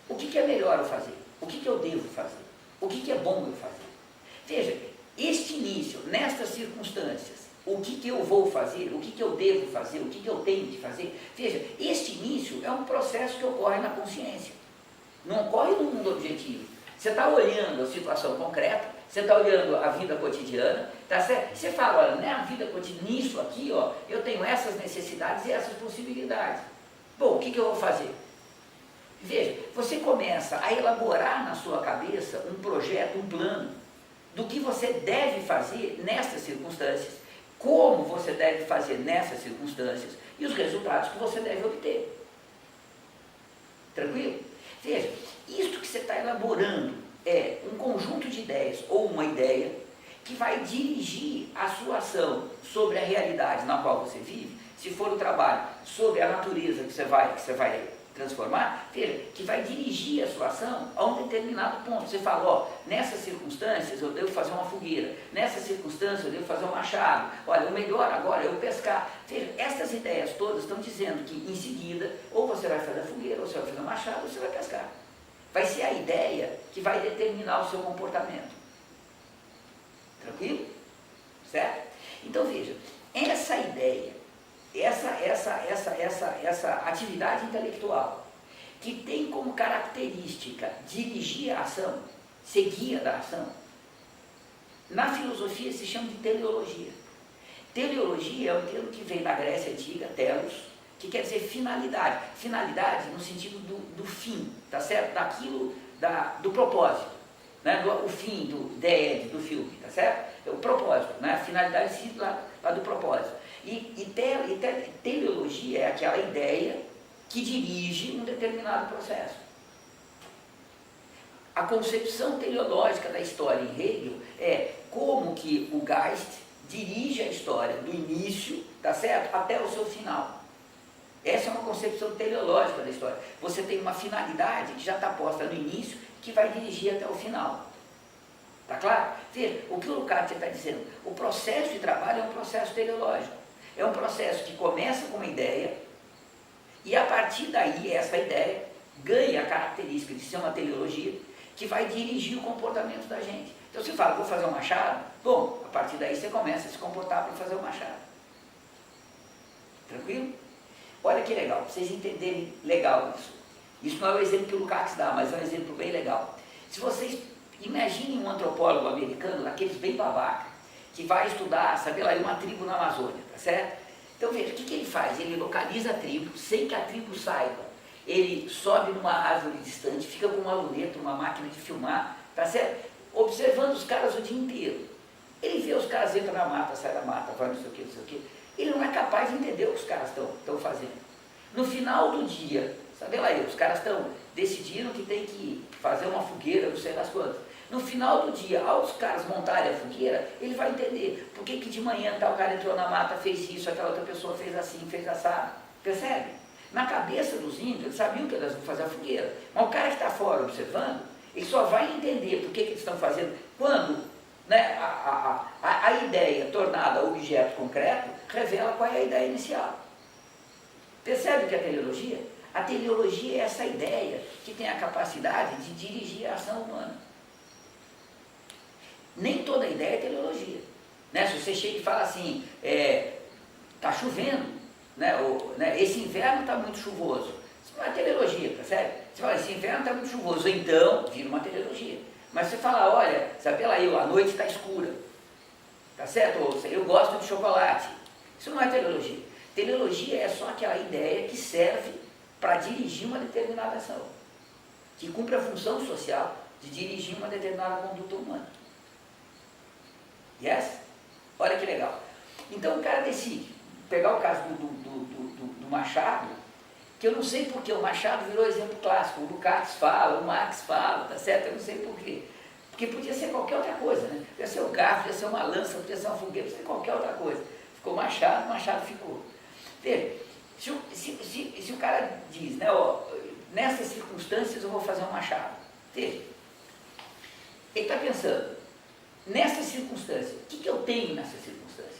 o que é melhor eu fazer? O que eu devo fazer? O que é bom eu fazer? Veja, este início, nestas circunstâncias, o que eu vou fazer, o que eu devo fazer, o que eu tenho que fazer, veja, este início é um processo que ocorre na consciência, não ocorre no mundo objetivo. Você está olhando a situação concreta, você está olhando a vida cotidiana, tá certo? Você fala, olha, na vida cotidiana, nisso aqui, ó, eu tenho essas necessidades e essas possibilidades. Bom, o que eu vou fazer? Veja, você começa a elaborar na sua cabeça um projeto, um plano, do que você deve fazer nessas circunstâncias, como você deve fazer nessas circunstâncias e os resultados que você deve obter. Tranquilo? Veja, isto que você está elaborando é um conjunto de ideias ou uma ideia que vai dirigir a sua ação sobre a realidade na qual você vive, se for o trabalho, sobre a natureza que você vai transformar, veja, que vai dirigir a sua ação a um determinado ponto. Você fala, ó, nessas circunstâncias eu devo fazer uma fogueira, nessas circunstâncias eu devo fazer um machado, olha, o melhor agora é eu pescar. Veja, essas ideias todas estão dizendo que em seguida, ou você vai fazer a fogueira, ou você vai fazer o machado, ou você vai pescar. Vai ser a ideia que vai determinar o seu comportamento. Tranquilo? Certo? Então veja, essa ideia, essa atividade intelectual que tem como característica dirigir a ação, ser guia da ação, na filosofia se chama de teleologia. Teleologia é um termo que vem da Grécia Antiga, telos, que quer dizer finalidade. Finalidade no sentido do fim, tá certo? Daquilo, do propósito, né? O fim the end do filme, tá certo? É o propósito, né? A finalidade lá do propósito. E teleologia é aquela ideia que dirige um determinado processo. A concepção teleológica da história em Hegel é como que o Geist dirige a história do início, tá certo, até o seu final. Essa é uma concepção teleológica da história. Você tem uma finalidade que já está posta no início, que vai dirigir até o final. Tá claro? Veja, o que o Lukács está dizendo, o processo de trabalho é um processo teleológico. É um processo que começa com uma ideia e a partir daí essa ideia ganha a característica de ser uma teleologia que vai dirigir o comportamento da gente. Então você fala, vou fazer um machado, bom, a partir daí você começa a se comportar para fazer o machado. Tranquilo? Olha que legal, para vocês entenderem legal isso. Isso não é o exemplo que o Lukács dá, mas é um exemplo bem legal. Se vocês imaginem um antropólogo americano, daqueles bem babaca, que vai estudar, sabe lá, uma tribo na Amazônia, tá certo? Então veja, o que ele faz? Ele localiza a tribo, sem que a tribo saiba. Ele sobe numa árvore distante, fica com uma luneta, uma máquina de filmar, tá certo? Observando os caras o dia inteiro. Ele vê os caras entram na mata, sai da mata, vai não sei o que, não sei o que. Ele não é capaz de entender o que os caras estão fazendo. No final do dia, sabe lá, os caras decidiram que tem que fazer uma fogueira, não sei das quantas. No final do dia, ao os caras montarem a fogueira, ele vai entender por que de manhã tal cara entrou na mata, fez isso, aquela outra pessoa fez assim, fez assado. Percebe? Na cabeça dos índios, eles sabiam que eles vão fazer a fogueira. Mas o cara que está fora observando, ele só vai entender por que eles estão fazendo quando, né, a ideia tornada objeto concreto revela qual é a ideia inicial. Percebe o que é a teleologia? A teleologia é essa ideia que tem a capacidade de dirigir a ação humana. Nem toda ideia é teleologia. Né? Se você chega e fala assim, está chovendo, esse inverno está muito chuvoso. Isso não é teleologia, percebe? Você fala, esse inverno está muito chuvoso, então vira uma teleologia. Mas você fala, olha, sabe lá, a noite está escura, tá certo? Ou eu gosto de chocolate. Isso não é teleologia. Teleologia é só aquela ideia que serve para dirigir uma determinada ação, que cumpre a função social de dirigir uma determinada conduta humana. Yes? Olha que legal. Então o cara decide pegar o caso do Machado, que eu não sei porque o Machado virou exemplo clássico. O Lukács fala, o Marx fala, tá certo? Eu não sei porquê. Porque podia ser qualquer outra coisa, né? Podia ser o garfo, podia ser uma lança, podia ser uma fogueira, podia ser qualquer outra coisa. Ficou Machado, Machado ficou. Veja, Se o cara diz, né, ó, nessas circunstâncias eu vou fazer um machado. Veja, ele está pensando, nessas circunstâncias, o que eu tenho nessas circunstâncias?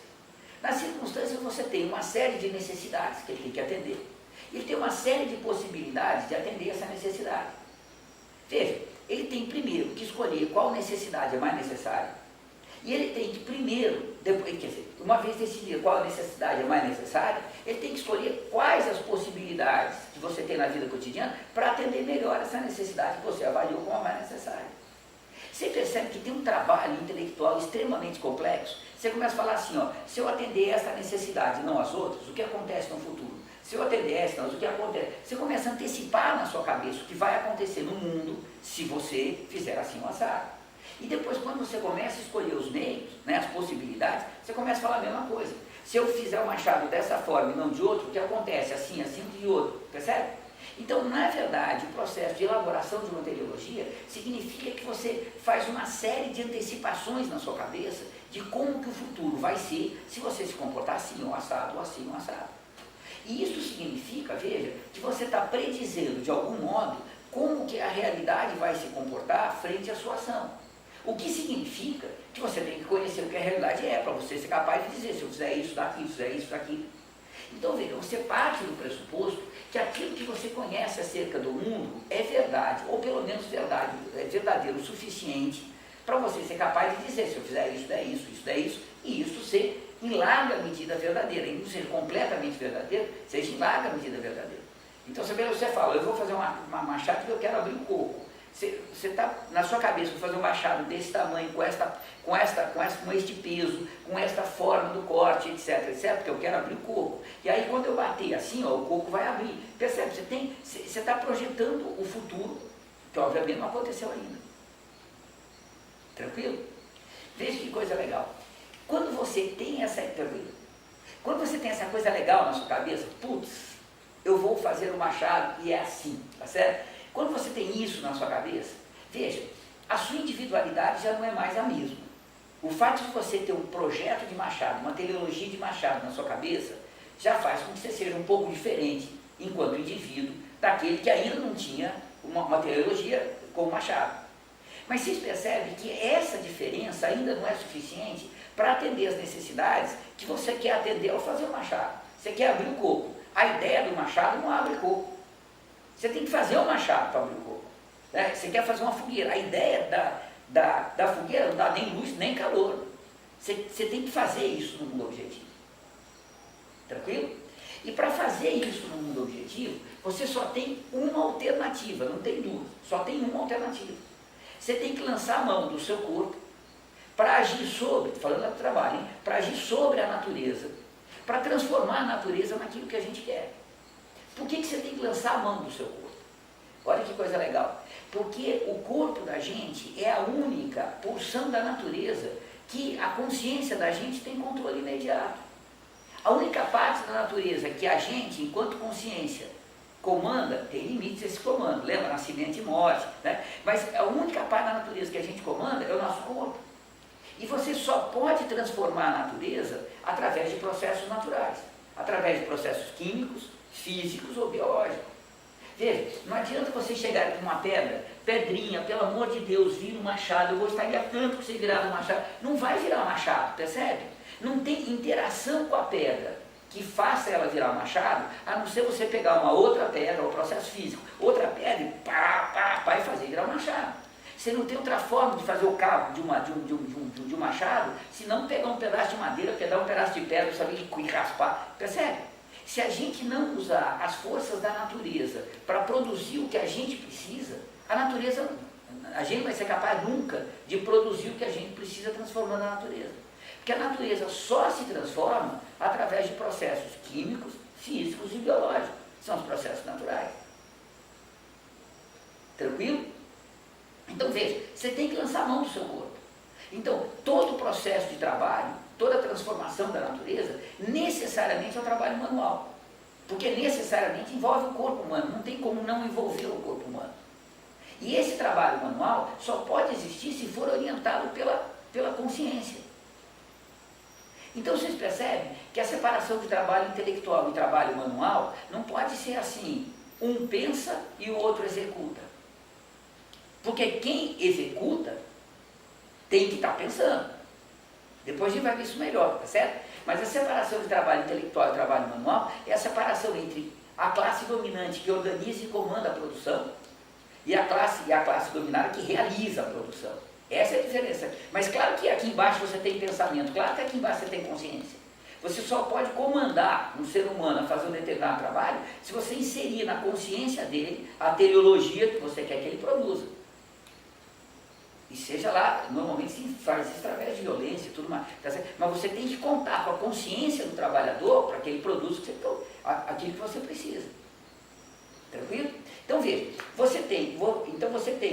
Nas circunstâncias você tem uma série de necessidades que ele tem que atender. Ele tem uma série de possibilidades de atender essa necessidade. Veja, ele tem primeiro que escolher qual necessidade é mais necessária. E ele tem que primeiro, depois, quer dizer, uma vez decidir qual necessidade é mais necessária, ele tem que escolher quais as possibilidades que você tem na vida cotidiana para atender melhor essa necessidade que você avaliou como a mais necessária. Você percebe que tem um trabalho intelectual extremamente complexo. Você começa a falar assim, ó, se eu atender essa necessidade e não as outras, o que acontece no futuro? Se eu atender essa, o que acontece? Você começa a antecipar na sua cabeça o que vai acontecer no mundo se você fizer assim o assado. E depois, quando você começa a escolher os meios, né, as possibilidades, você começa a falar a mesma coisa. Se eu fizer o machado dessa forma e não de outro, o que acontece? Assim, assim, de outro. Percebe? Então, na verdade, o processo de elaboração de uma teleologia significa que você faz uma série de antecipações na sua cabeça de como que o futuro vai ser se você se comportar assim ou assado, ou assim ou assado. E isso significa, veja, que você está predizendo de algum modo como que a realidade vai se comportar frente à sua ação. O que significa que você tem que conhecer o que a realidade é, para você ser capaz de dizer, se eu fizer isso daqui, se eu fizer isso daqui. Então, veja, você parte do pressuposto que aquilo que você conhece acerca do mundo é verdade, ou pelo menos verdade, é verdadeiro o suficiente para você ser capaz de dizer, se eu fizer isso, é isso, isso é isso, e isso ser em larga medida verdadeira, e não seja completamente verdadeiro, seja em larga medida verdadeiro. Então, você fala, eu vou fazer uma machado que eu quero abrir um coco. Você está na sua cabeça, vou fazer um machado desse tamanho, com este peso, com esta forma do corte, etc, etc, porque eu quero abrir o coco. E aí quando eu bater assim, ó, o coco vai abrir. Percebe? Você está projetando o futuro, que obviamente não aconteceu ainda. Tranquilo? Veja que coisa legal. Quando você tem essa coisa legal na sua cabeça, putz, eu vou fazer o machado e é assim, tá certo? Quando você tem isso na sua cabeça, veja, a sua individualidade já não é mais a mesma. O fato de você ter um projeto de machado, uma teleologia de machado na sua cabeça, já faz com que você seja um pouco diferente, enquanto indivíduo, daquele que ainda não tinha uma teleologia com o machado. Mas vocês percebem que essa diferença ainda não é suficiente para atender as necessidades que você quer atender ao fazer o machado. Você quer abrir o coco. A ideia do machado não abre coco. Você tem que fazer um machado para abrir o coco. Né? Você quer fazer uma fogueira. A ideia da fogueira não dá nem luz nem calor. Você tem que fazer isso no mundo objetivo. Tranquilo? E para fazer isso no mundo objetivo, você só tem uma alternativa, não tem duas. Só tem uma alternativa. Você tem que lançar a mão do seu corpo para agir sobre, falando do trabalho, para agir sobre a natureza, para transformar a natureza naquilo que a gente quer. Por que você tem que lançar a mão do seu corpo? Olha que coisa legal. Porque o corpo da gente é a única porção da natureza que a consciência da gente tem controle imediato. A única parte da natureza que a gente, enquanto consciência, comanda, tem limites esse comando, lembra? Nascimento e morte, né? Mas a única parte da natureza que a gente comanda é o nosso corpo. E você só pode transformar a natureza através de processos naturais, através de processos químicos, físicos ou biológicos. Veja, não adianta você chegar com uma pedra, pedrinha, pelo amor de Deus, vira um machado, eu gostaria tanto que você virasse um machado. Não vai virar um machado, percebe? Não tem interação com a pedra que faça ela virar um machado, a não ser você pegar uma outra pedra, o processo físico, outra pedra e pá, e fazer virar um machado. Você não tem outra forma de fazer o cabo de um machado, se não pegar um pedaço de madeira, pegar um pedaço de pedra, saber e raspar, percebe? Se a gente não usar as forças da natureza para produzir o que a gente precisa, a gente não vai ser capaz nunca de produzir o que a gente precisa transformando a natureza. Porque a natureza só se transforma através de processos químicos, físicos e biológicos. São os processos naturais. Tranquilo? Então veja, você tem que lançar a mão do seu corpo. Então, todo o processo de trabalho, toda a transformação da natureza, necessariamente é um trabalho manual. Porque necessariamente envolve o corpo humano, não tem como não envolver o corpo humano. E esse trabalho manual só pode existir se for orientado pela consciência. Então vocês percebem que a separação de trabalho intelectual e trabalho manual não pode ser assim, um pensa e o outro executa. Porque quem executa tem que estar pensando. Depois a gente vai ver isso melhor, tá certo? Mas a separação de trabalho intelectual e trabalho manual é a separação entre a classe dominante que organiza e comanda a produção e a classe dominada que realiza a produção. Essa é a diferença. Mas claro que aqui embaixo você tem pensamento, claro que aqui embaixo você tem consciência. Você só pode comandar um ser humano a fazer um determinado trabalho se você inserir na consciência dele a teleologia que você quer que ele produza. E seja lá, normalmente se faz isso através de violência e tudo mais. Tá certo? Mas você tem que contar com a consciência do trabalhador para que ele produza aquilo que você precisa. Tranquilo? Então veja, você tem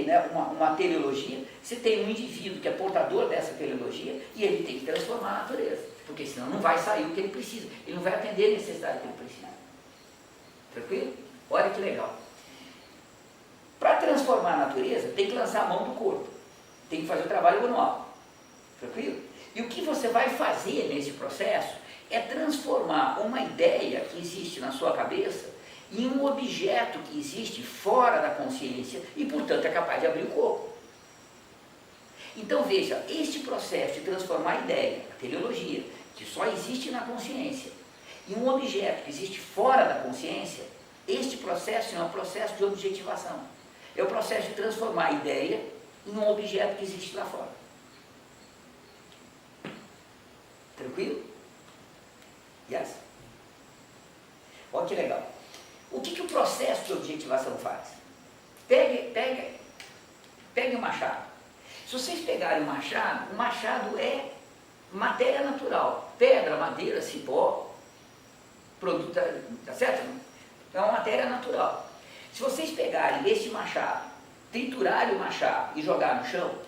né, uma teleologia, você tem um indivíduo que é portador dessa teleologia e ele tem que transformar a natureza, porque senão não vai sair o que ele precisa, ele não vai atender a necessidade que ele precisa. Tranquilo? Olha que legal. Para transformar a natureza, tem que lançar a mão do corpo, tem que fazer o trabalho manual. Tranquilo? E o que você vai fazer nesse processo é transformar uma ideia que existe na sua cabeça em um objeto que existe fora da consciência e, portanto, é capaz de abrir o corpo. Então, veja, este processo de transformar a ideia, a teleologia, que só existe na consciência, em um objeto que existe fora da consciência, este processo é um processo de objetivação. É o processo de transformar a ideia em um objeto que existe lá fora. Tranquilo? Yes? Olha que legal. O que o processo de objetivação faz? Pegue o machado. Se vocês pegarem o machado é matéria natural. Pedra, madeira, cipó, produto, tá certo? É uma matéria natural. Se vocês pegarem este machado, triturarem o machado e jogar no chão,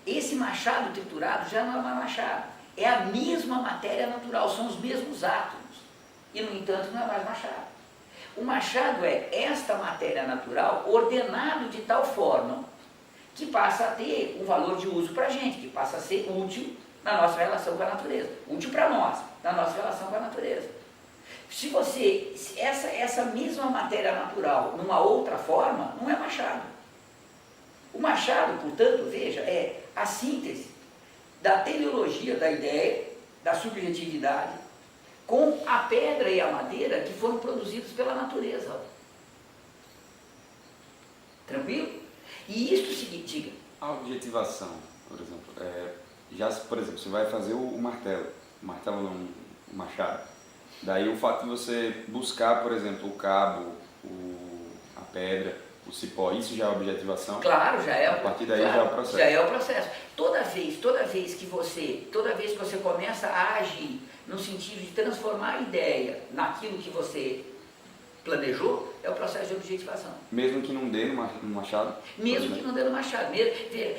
esse machado triturado já não é mais machado. É a mesma matéria natural, são os mesmos átomos. E, no entanto, não é mais machado. O machado é esta matéria natural ordenado de tal forma que passa a ter um valor de uso para a gente, que passa a ser útil na nossa relação com a natureza. Útil para nós, na nossa relação com a natureza. Essa mesma matéria natural, numa outra forma, não é machado. O machado, portanto, veja, é a síntese da teleologia, da ideia, da subjetividade, com a pedra e a madeira que foram produzidos pela natureza. Tranquilo? E isso é o seguinte, diga. A objetivação, por exemplo, por exemplo, você vai fazer o martelo não, o machado. Daí o fato de você buscar, por exemplo, o cabo, a pedra, o cipó, isso já é objetivação? Claro, já é. A partir daí já é o processo. Já é o processo. Toda vez que você começa a agir no sentido de transformar a ideia naquilo que você planejou, é o processo de objetivação. Mesmo que não dê no machado? Mesmo que não dê no machado.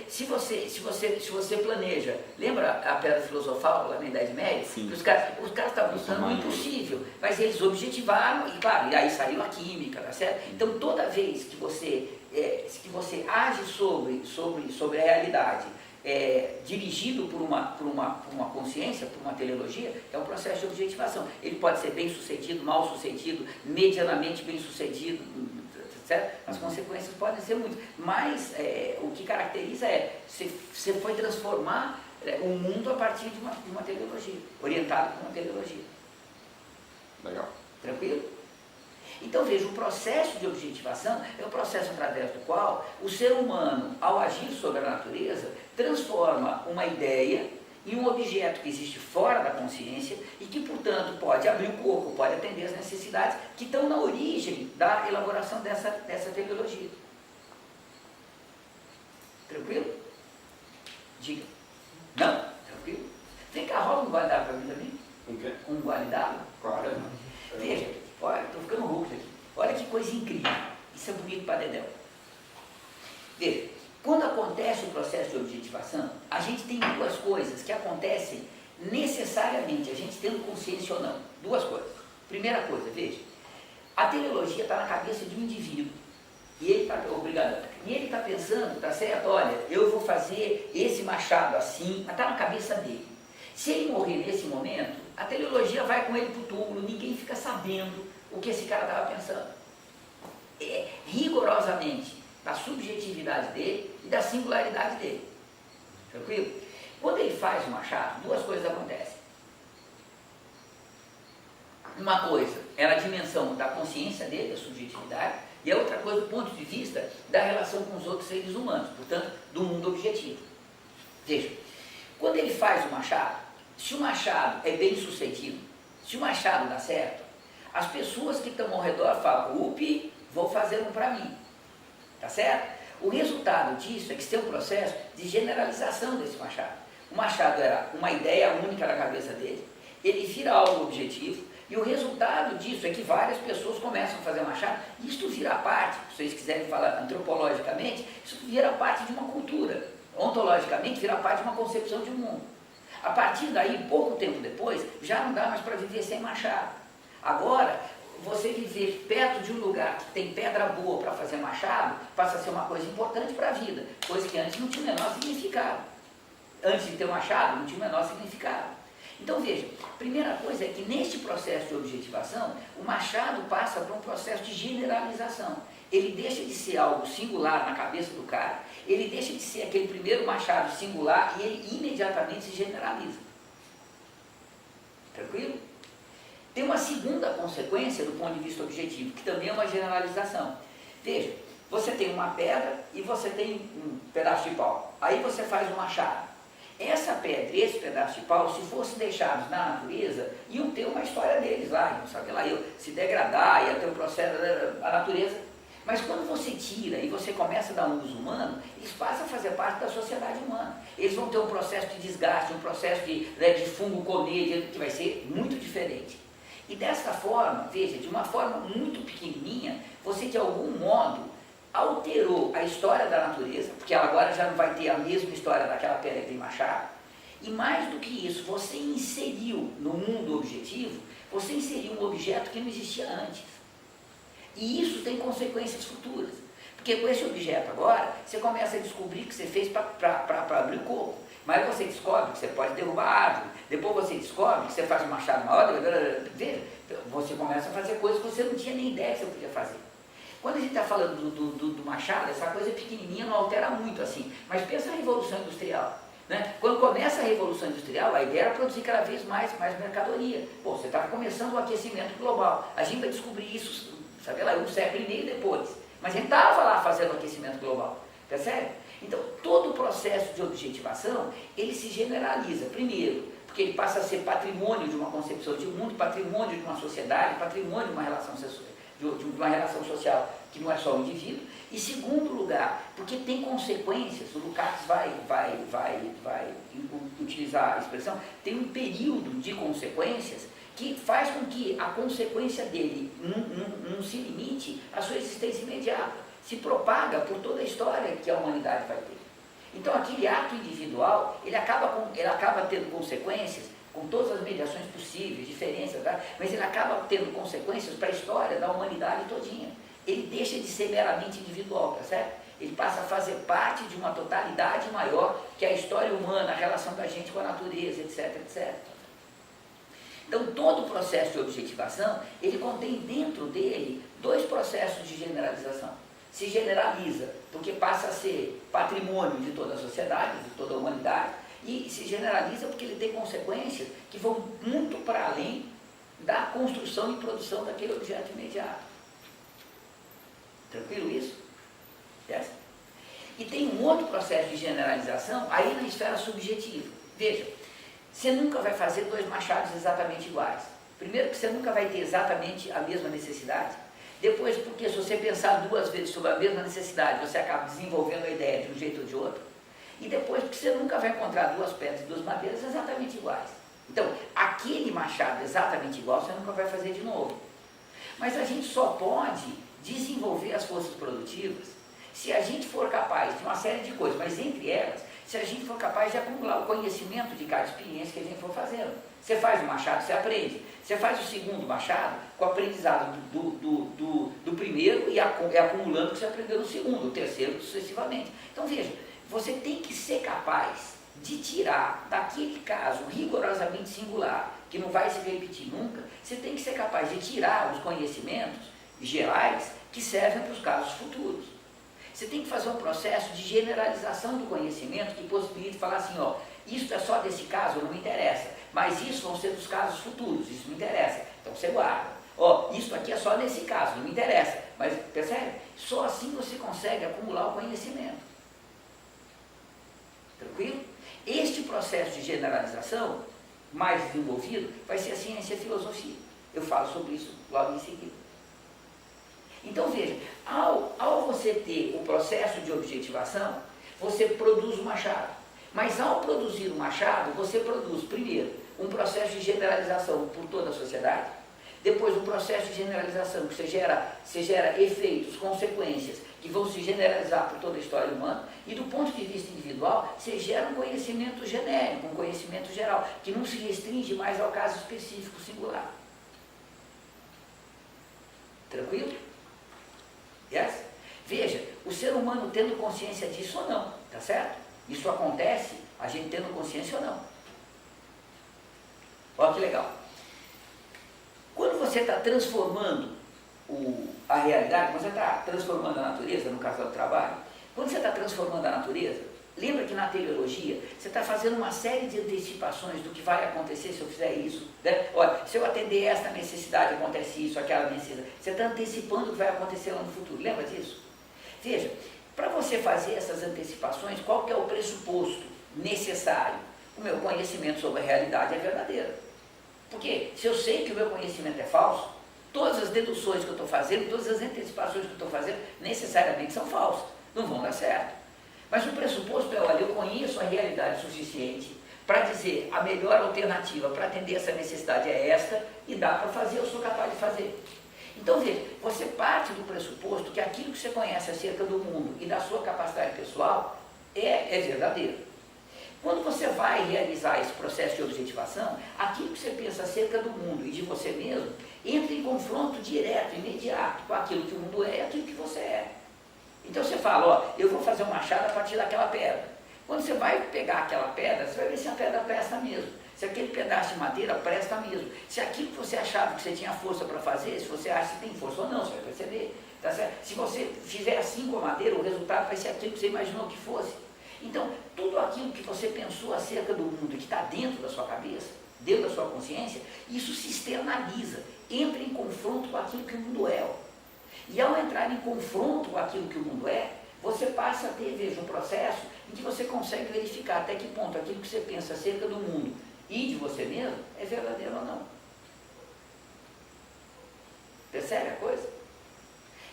Se você planeja, lembra a pedra filosofal lá na Idade Média? Sim. Os caras estavam buscando o impossível, mas eles objetivaram, e claro, e aí saiu a química, tá certo? Então toda vez que você age sobre a realidade, dirigido por uma consciência, por uma teleologia, é um processo de objetivação. Ele pode ser bem sucedido, mal sucedido, medianamente bem sucedido, certo? As consequências podem ser muitas, mas o que caracteriza você foi transformar o mundo a partir de uma teleologia, orientado por uma teleologia. Legal. Tranquilo? Então veja, o processo de objetivação é o processo através do qual o ser humano, ao agir sobre a natureza, transforma uma ideia em um objeto que existe fora da consciência e que, portanto, pode abrir o corpo, pode atender as necessidades que estão na origem da elaboração dessa teleologia. Tranquilo? Diga. Não? Tranquilo? Vem cá, rola um gole d'água para mim também. Um quê? Um gole d'água? Claro. Veja, olha, estou ficando rouco aqui. Olha que coisa incrível. Isso é bonito para dedéu. Veja, quando acontece o processo de objetivação, a gente tem duas coisas que acontecem necessariamente, a gente tendo consciência ou não. Duas coisas. Primeira coisa, veja, a teleologia está na cabeça de um indivíduo. E ele está pensando, tá certo? Olha, eu vou fazer esse machado assim, mas está na cabeça dele. Se ele morrer nesse momento, a teleologia vai com ele para o túmulo, ninguém fica sabendo o que esse cara estava pensando. É rigorosamente da subjetividade dele e da singularidade dele. Tranquilo? Quando ele faz o Machado, duas coisas acontecem. Uma coisa é na dimensão da consciência dele, da subjetividade, e a outra coisa do ponto de vista da relação com os outros seres humanos, portanto, do mundo objetivo. Veja, quando ele faz o Machado, se o Machado é bem sucedido, se o Machado dá certo, as pessoas que estão ao redor falam, upi, vou fazer um para mim. Tá certo? O resultado disso é que tem um processo de generalização desse Machado. O Machado era uma ideia única na cabeça dele, ele vira algo objetivo, e o resultado disso é que várias pessoas começam a fazer Machado, e isto vira parte, se vocês quiserem falar antropologicamente, isso vira parte de uma cultura, ontologicamente vira parte de uma concepção de um mundo. A partir daí, pouco tempo depois, já não dá mais para viver sem Machado. Agora, você viver perto de um lugar que tem pedra boa para fazer Machado, passa a ser uma coisa importante para a vida, coisa que antes não tinha o menor significado. Antes de ter Machado, não tinha o menor significado. Então veja, a primeira coisa é que neste processo de objetivação, o Machado passa por um processo de generalização. Ele deixa de ser algo singular na cabeça do cara, ele deixa de ser aquele primeiro Machado singular e ele imediatamente se generaliza. Tranquilo? Tem uma segunda consequência do ponto de vista objetivo, que também é uma generalização. Veja, você tem uma pedra e você tem um pedaço de pau. Aí você faz um Machado. Essa pedra e esse pedaço de pau, se fossem deixados na natureza, iam ter uma história deles lá, iam, sabe lá, iam se degradar, ia ter um processo da natureza. Mas quando você tira e você começa a dar um uso humano, eles passam a fazer parte da sociedade humana. Eles vão ter um processo de desgaste, um processo de fungo comer, que vai ser muito diferente. E dessa forma, veja, de uma forma muito pequenininha, você de algum modo alterou a história da natureza, porque ela agora já não vai ter a mesma história daquela pedra que tem Machado, e mais do que isso, você inseriu no mundo objetivo, você inseriu um objeto que não existia antes. E isso tem consequências futuras, porque com esse objeto agora, você começa a descobrir que você fez para abrir coco, mas você descobre que você pode derrubar a árvore, depois você descobre que você faz um machado maior, veja, você começa a fazer coisas que você não tinha nem ideia que você podia fazer. Quando a gente está falando do Machado, essa coisa pequenininha não altera muito assim, mas pensa na Revolução Industrial. Né? Quando começa a Revolução Industrial, a ideia era produzir cada vez mais mercadoria. Pô, você estava começando o aquecimento global, a gente vai descobrir isso, sabe lá, um século e meio depois, mas a gente estava lá fazendo o aquecimento global, percebe? Então, todo o processo de objetivação, ele se generaliza, primeiro, porque ele passa a ser patrimônio de uma concepção de mundo, patrimônio de uma sociedade, patrimônio de uma relação social que não é só o indivíduo, e segundo lugar, porque tem consequências, o Lukács vai utilizar a expressão, tem um período de consequências que faz com que a consequência dele não se limite à sua existência imediata, se propaga por toda a história que a humanidade vai ter. Então aquele ato individual, ele acaba tendo consequências com todas as mediações possíveis, diferenças, tá? Mas ele acaba tendo consequências para a história da humanidade todinha. Ele deixa de ser meramente individual, tá certo? Ele passa a fazer parte de uma totalidade maior, que é a história humana, a relação da gente com a natureza, etc, etc. Então todo o processo de objetivação, ele contém dentro dele dois processos de generalização. Se generaliza, porque passa a ser patrimônio de toda a sociedade, de toda a humanidade, e se generaliza porque ele tem consequências que vão muito para além da construção e produção daquele objeto imediato. Tranquilo isso? Yes? E tem um outro processo de generalização aí na esfera subjetiva. Veja, você nunca vai fazer dois machados exatamente iguais. Primeiro que você nunca vai ter exatamente a mesma necessidade. Depois porque se você pensar duas vezes sobre a mesma necessidade, você acaba desenvolvendo a ideia de um jeito ou de outro. E depois porque você nunca vai encontrar duas pedras e duas madeiras exatamente iguais. Então, aquele machado exatamente igual, você nunca vai fazer de novo. Mas a gente só pode desenvolver as forças produtivas se a gente for capaz de uma série de coisas, mas entre elas, se a gente for capaz de acumular o conhecimento de cada experiência que a gente for fazendo. Você faz o machado, você aprende. Você faz o segundo machado com o aprendizado do primeiro e acumulando o que você aprendeu no segundo, o terceiro, sucessivamente. Então veja, você tem que ser capaz de tirar daquele caso rigorosamente singular, que não vai se repetir nunca, você tem que ser capaz de tirar os conhecimentos gerais que servem para os casos futuros. Você tem que fazer um processo de generalização do conhecimento que possibilite falar assim, ó, isso é só desse caso, não me interessa, mas isso vão ser dos casos futuros, isso me interessa, então você guarda. Ó, isso aqui é só nesse caso, não me interessa, mas percebe? Só assim você consegue acumular o conhecimento. Tranquilo? Este processo de generalização mais desenvolvido vai ser a ciência e a filosofia. Eu falo sobre isso logo em seguida. Então veja, ao você ter o processo de objetivação, você produz um achado. Mas ao produzir um achado, você produz, primeiro, um processo de generalização por toda a sociedade, depois um processo de generalização que você gera efeitos, consequências, que vão se generalizar por toda a história humana, e do ponto de vista individual, você gera um conhecimento genérico, um conhecimento geral, que não se restringe mais ao caso específico singular. Tranquilo? Yes? Veja, o ser humano tendo consciência disso ou não, tá certo? Isso acontece, a gente tendo consciência ou não. Olha que legal. Quando você está transformando a realidade, quando você está transformando a natureza, no caso do trabalho, quando você está transformando a natureza, lembra que na teleologia você está fazendo uma série de antecipações do que vai acontecer se eu fizer isso, né? Olha, se eu atender esta necessidade, acontece isso, aquela necessidade. Você está antecipando o que vai acontecer lá no futuro, lembra disso? Veja, para você fazer essas antecipações, qual que é o pressuposto necessário? O meu conhecimento sobre a realidade é verdadeiro. Porque se eu sei que o meu conhecimento é falso, todas as deduções que eu estou fazendo, todas as antecipações que eu estou fazendo, necessariamente são falsas, não vão dar certo. Mas o pressuposto é, olha, eu conheço a realidade suficiente para dizer a melhor alternativa para atender essa necessidade é esta, e dá para fazer, eu sou capaz de fazer. Então veja, você parte do pressuposto que aquilo que você conhece acerca do mundo e da sua capacidade pessoal é verdadeiro. Quando você vai realizar esse processo de objetivação, aquilo que você pensa acerca do mundo e de você mesmo entra em confronto direto, imediato, com aquilo que o mundo é e aquilo que você é. Então você fala, ó, eu vou fazer um machado a partir daquela pedra. Quando você vai pegar aquela pedra, você vai ver se a pedra presta mesmo. Se aquele pedaço de madeira presta mesmo. Se aquilo que você achava que você tinha força para fazer, se você acha que tem força ou não, você vai perceber. Tá certo? Se você fizer assim com a madeira, o resultado vai ser aquilo que você imaginou que fosse. Então, tudo aquilo que você pensou acerca do mundo, que está dentro da sua cabeça, dentro da sua consciência, isso se externaliza, entra em confronto com aquilo que o mundo é. E ao entrar em confronto com aquilo que o mundo é, você passa a ter, veja, um processo em que você consegue verificar até que ponto aquilo que você pensa acerca do mundo e de você mesmo é verdadeiro ou não. Percebe a coisa?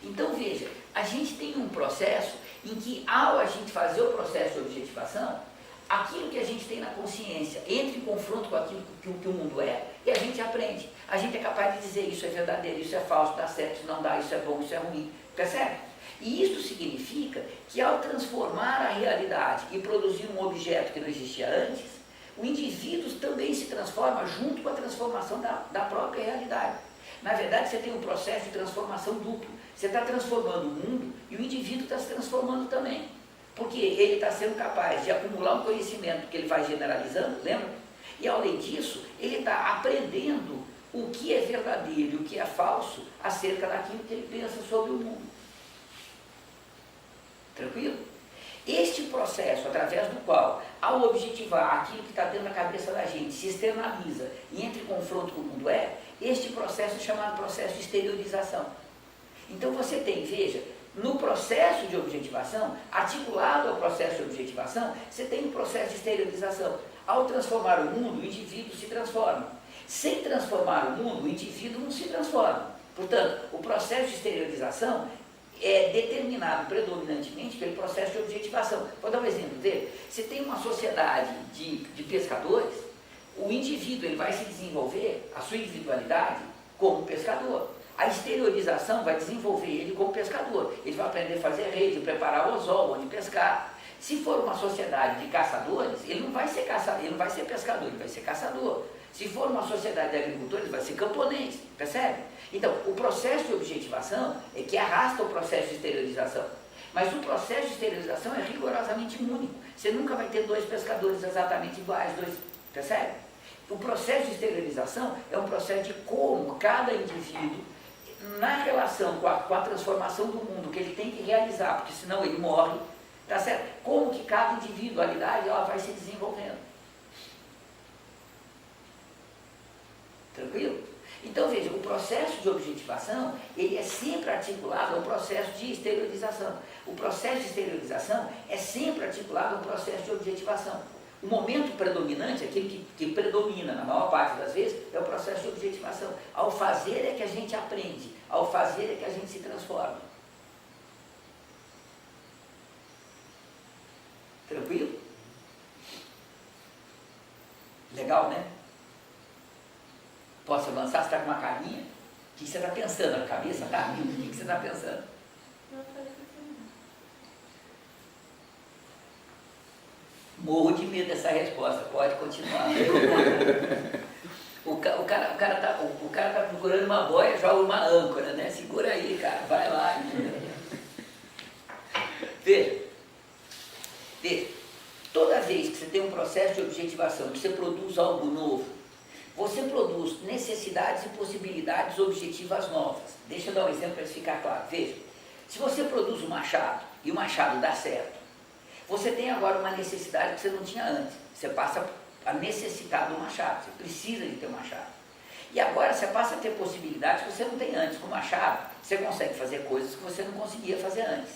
Então veja, a gente tem um processo em que ao a gente fazer o processo de objetivação, aquilo que a gente tem na consciência entra em confronto com aquilo que o mundo é e a gente aprende. A gente é capaz de dizer isso é verdadeiro, isso é falso, dá certo, isso não dá, isso é bom, isso é ruim. Percebe? E isso significa que ao transformar a realidade e produzir um objeto que não existia antes, o indivíduo também se transforma junto com a transformação da própria realidade. Na verdade, você tem um processo de transformação duplo. Você está transformando o mundo e o indivíduo está se transformando também. Porque ele está sendo capaz de acumular um conhecimento que ele vai generalizando, lembra? E além disso, ele está aprendendo o que é verdadeiro e o que é falso acerca daquilo que ele pensa sobre o mundo. Tranquilo? Este processo, através do qual, ao objetivar aquilo que está dentro da cabeça da gente, se externaliza e entra em confronto com o mundo este processo é chamado processo de exteriorização. Então você tem, veja, no processo de objetivação, articulado ao processo de objetivação, você tem um processo de exteriorização. Ao transformar o mundo, o indivíduo se transforma. Sem transformar o mundo, o indivíduo não se transforma. Portanto, o processo de exteriorização é determinado predominantemente pelo processo de objetivação. Vou dar um exemplo dele. Você tem uma sociedade de pescadores, o indivíduo ele vai se desenvolver, a sua individualidade, como pescador. A exteriorização vai desenvolver ele como pescador. Ele vai aprender a fazer rede, preparar o anzol, onde pescar. Se for uma sociedade de caçadores, ele não vai ser caçador, ele não vai ser pescador, ele vai ser caçador. Se for uma sociedade de agricultores, ele vai ser camponês, percebe? Então, o processo de objetivação é que arrasta o processo de exteriorização. Mas o processo de esterilização é rigorosamente único. Você nunca vai ter dois pescadores exatamente iguais, percebe? O processo de esterilização é um processo de como cada indivíduo, na relação com a transformação do mundo que ele tem que realizar, porque senão ele morre, tá certo? Como que cada individualidade ela vai se desenvolvendo. Tranquilo? Então veja, o processo de objetivação, ele é sempre articulado ao processo de exteriorização. O processo de exteriorização é sempre articulado ao processo de objetivação. O momento predominante, aquele que predomina na maior parte das vezes, é o processo de objetivação. Ao fazer é que a gente aprende, ao fazer é que a gente se transforma. Tranquilo? Legal, né? Posso avançar? Você está com uma carinha? O que você está pensando na cabeça? Tá? O que você está pensando? Não faz sentido. Morro de medo dessa resposta, pode continuar. O cara tá procurando uma boia, joga uma âncora, né? Segura aí, cara, vai lá. Veja, toda vez que você tem um processo de objetivação, que você produz algo novo, você produz necessidades e possibilidades objetivas novas. Deixa eu dar um exemplo para isso ficar claro. Veja, se você produz um machado e o machado dá certo, você tem agora uma necessidade que você não tinha antes. Você passa a necessitar do machado, você precisa de ter um machado. E agora você passa a ter possibilidades que você não tem antes. Com o machado, você consegue fazer coisas que você não conseguia fazer antes.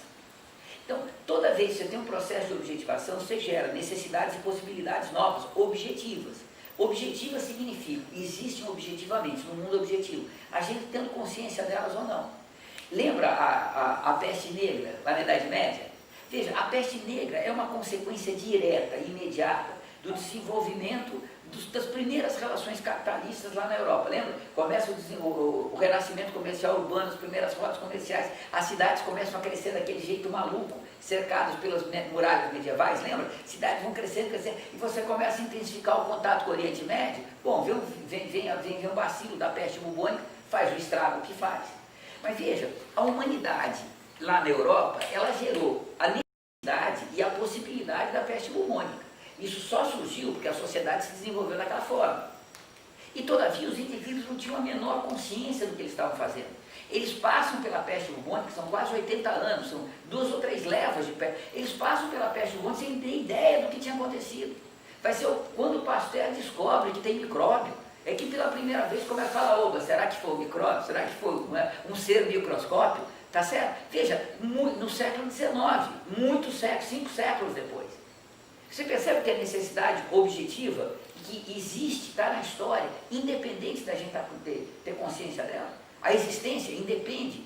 Então, toda vez que você tem um processo de objetivação, você gera necessidades e possibilidades novas, objetivas. Objetiva significa, existem objetivamente, no mundo objetivo, a gente tendo consciência delas ou não. Lembra a peste negra, lá na Idade Média? Veja, a peste negra é uma consequência direta, imediata, do desenvolvimento das primeiras relações capitalistas lá na Europa. Lembra? Começa o renascimento comercial urbano, as primeiras rotas comerciais, as cidades começam a crescer daquele jeito maluco, cercadas pelas muralhas medievais, lembra? Cidades vão crescendo, crescendo, e você começa a intensificar o contato com o Oriente Médio. Bom, vem um bacilo da peste bubônica, faz o estrago que faz. Mas veja, a humanidade lá na Europa, ela gerou a necessidade e a possibilidade da peste bubônica. Isso só surgiu porque a sociedade se desenvolveu daquela forma. E todavia os indivíduos não tinham a menor consciência do que eles estavam fazendo. Eles passam pela peste bubônica, são quase 80 anos, são 2 ou 3 levas de peste. Eles passam pela peste bubônica sem ter ideia do que tinha acontecido. Vai ser quando o Pasteur descobre que tem micróbio, é que pela primeira vez começa a falar, oba, será que foi um micróbio? Será que foi um ser microscópio? Tá certo? Veja, no século XIX, muitos séculos, 5 séculos depois. Você percebe que a necessidade objetiva que existe, está na história, independente da gente ter consciência dela? A existência independe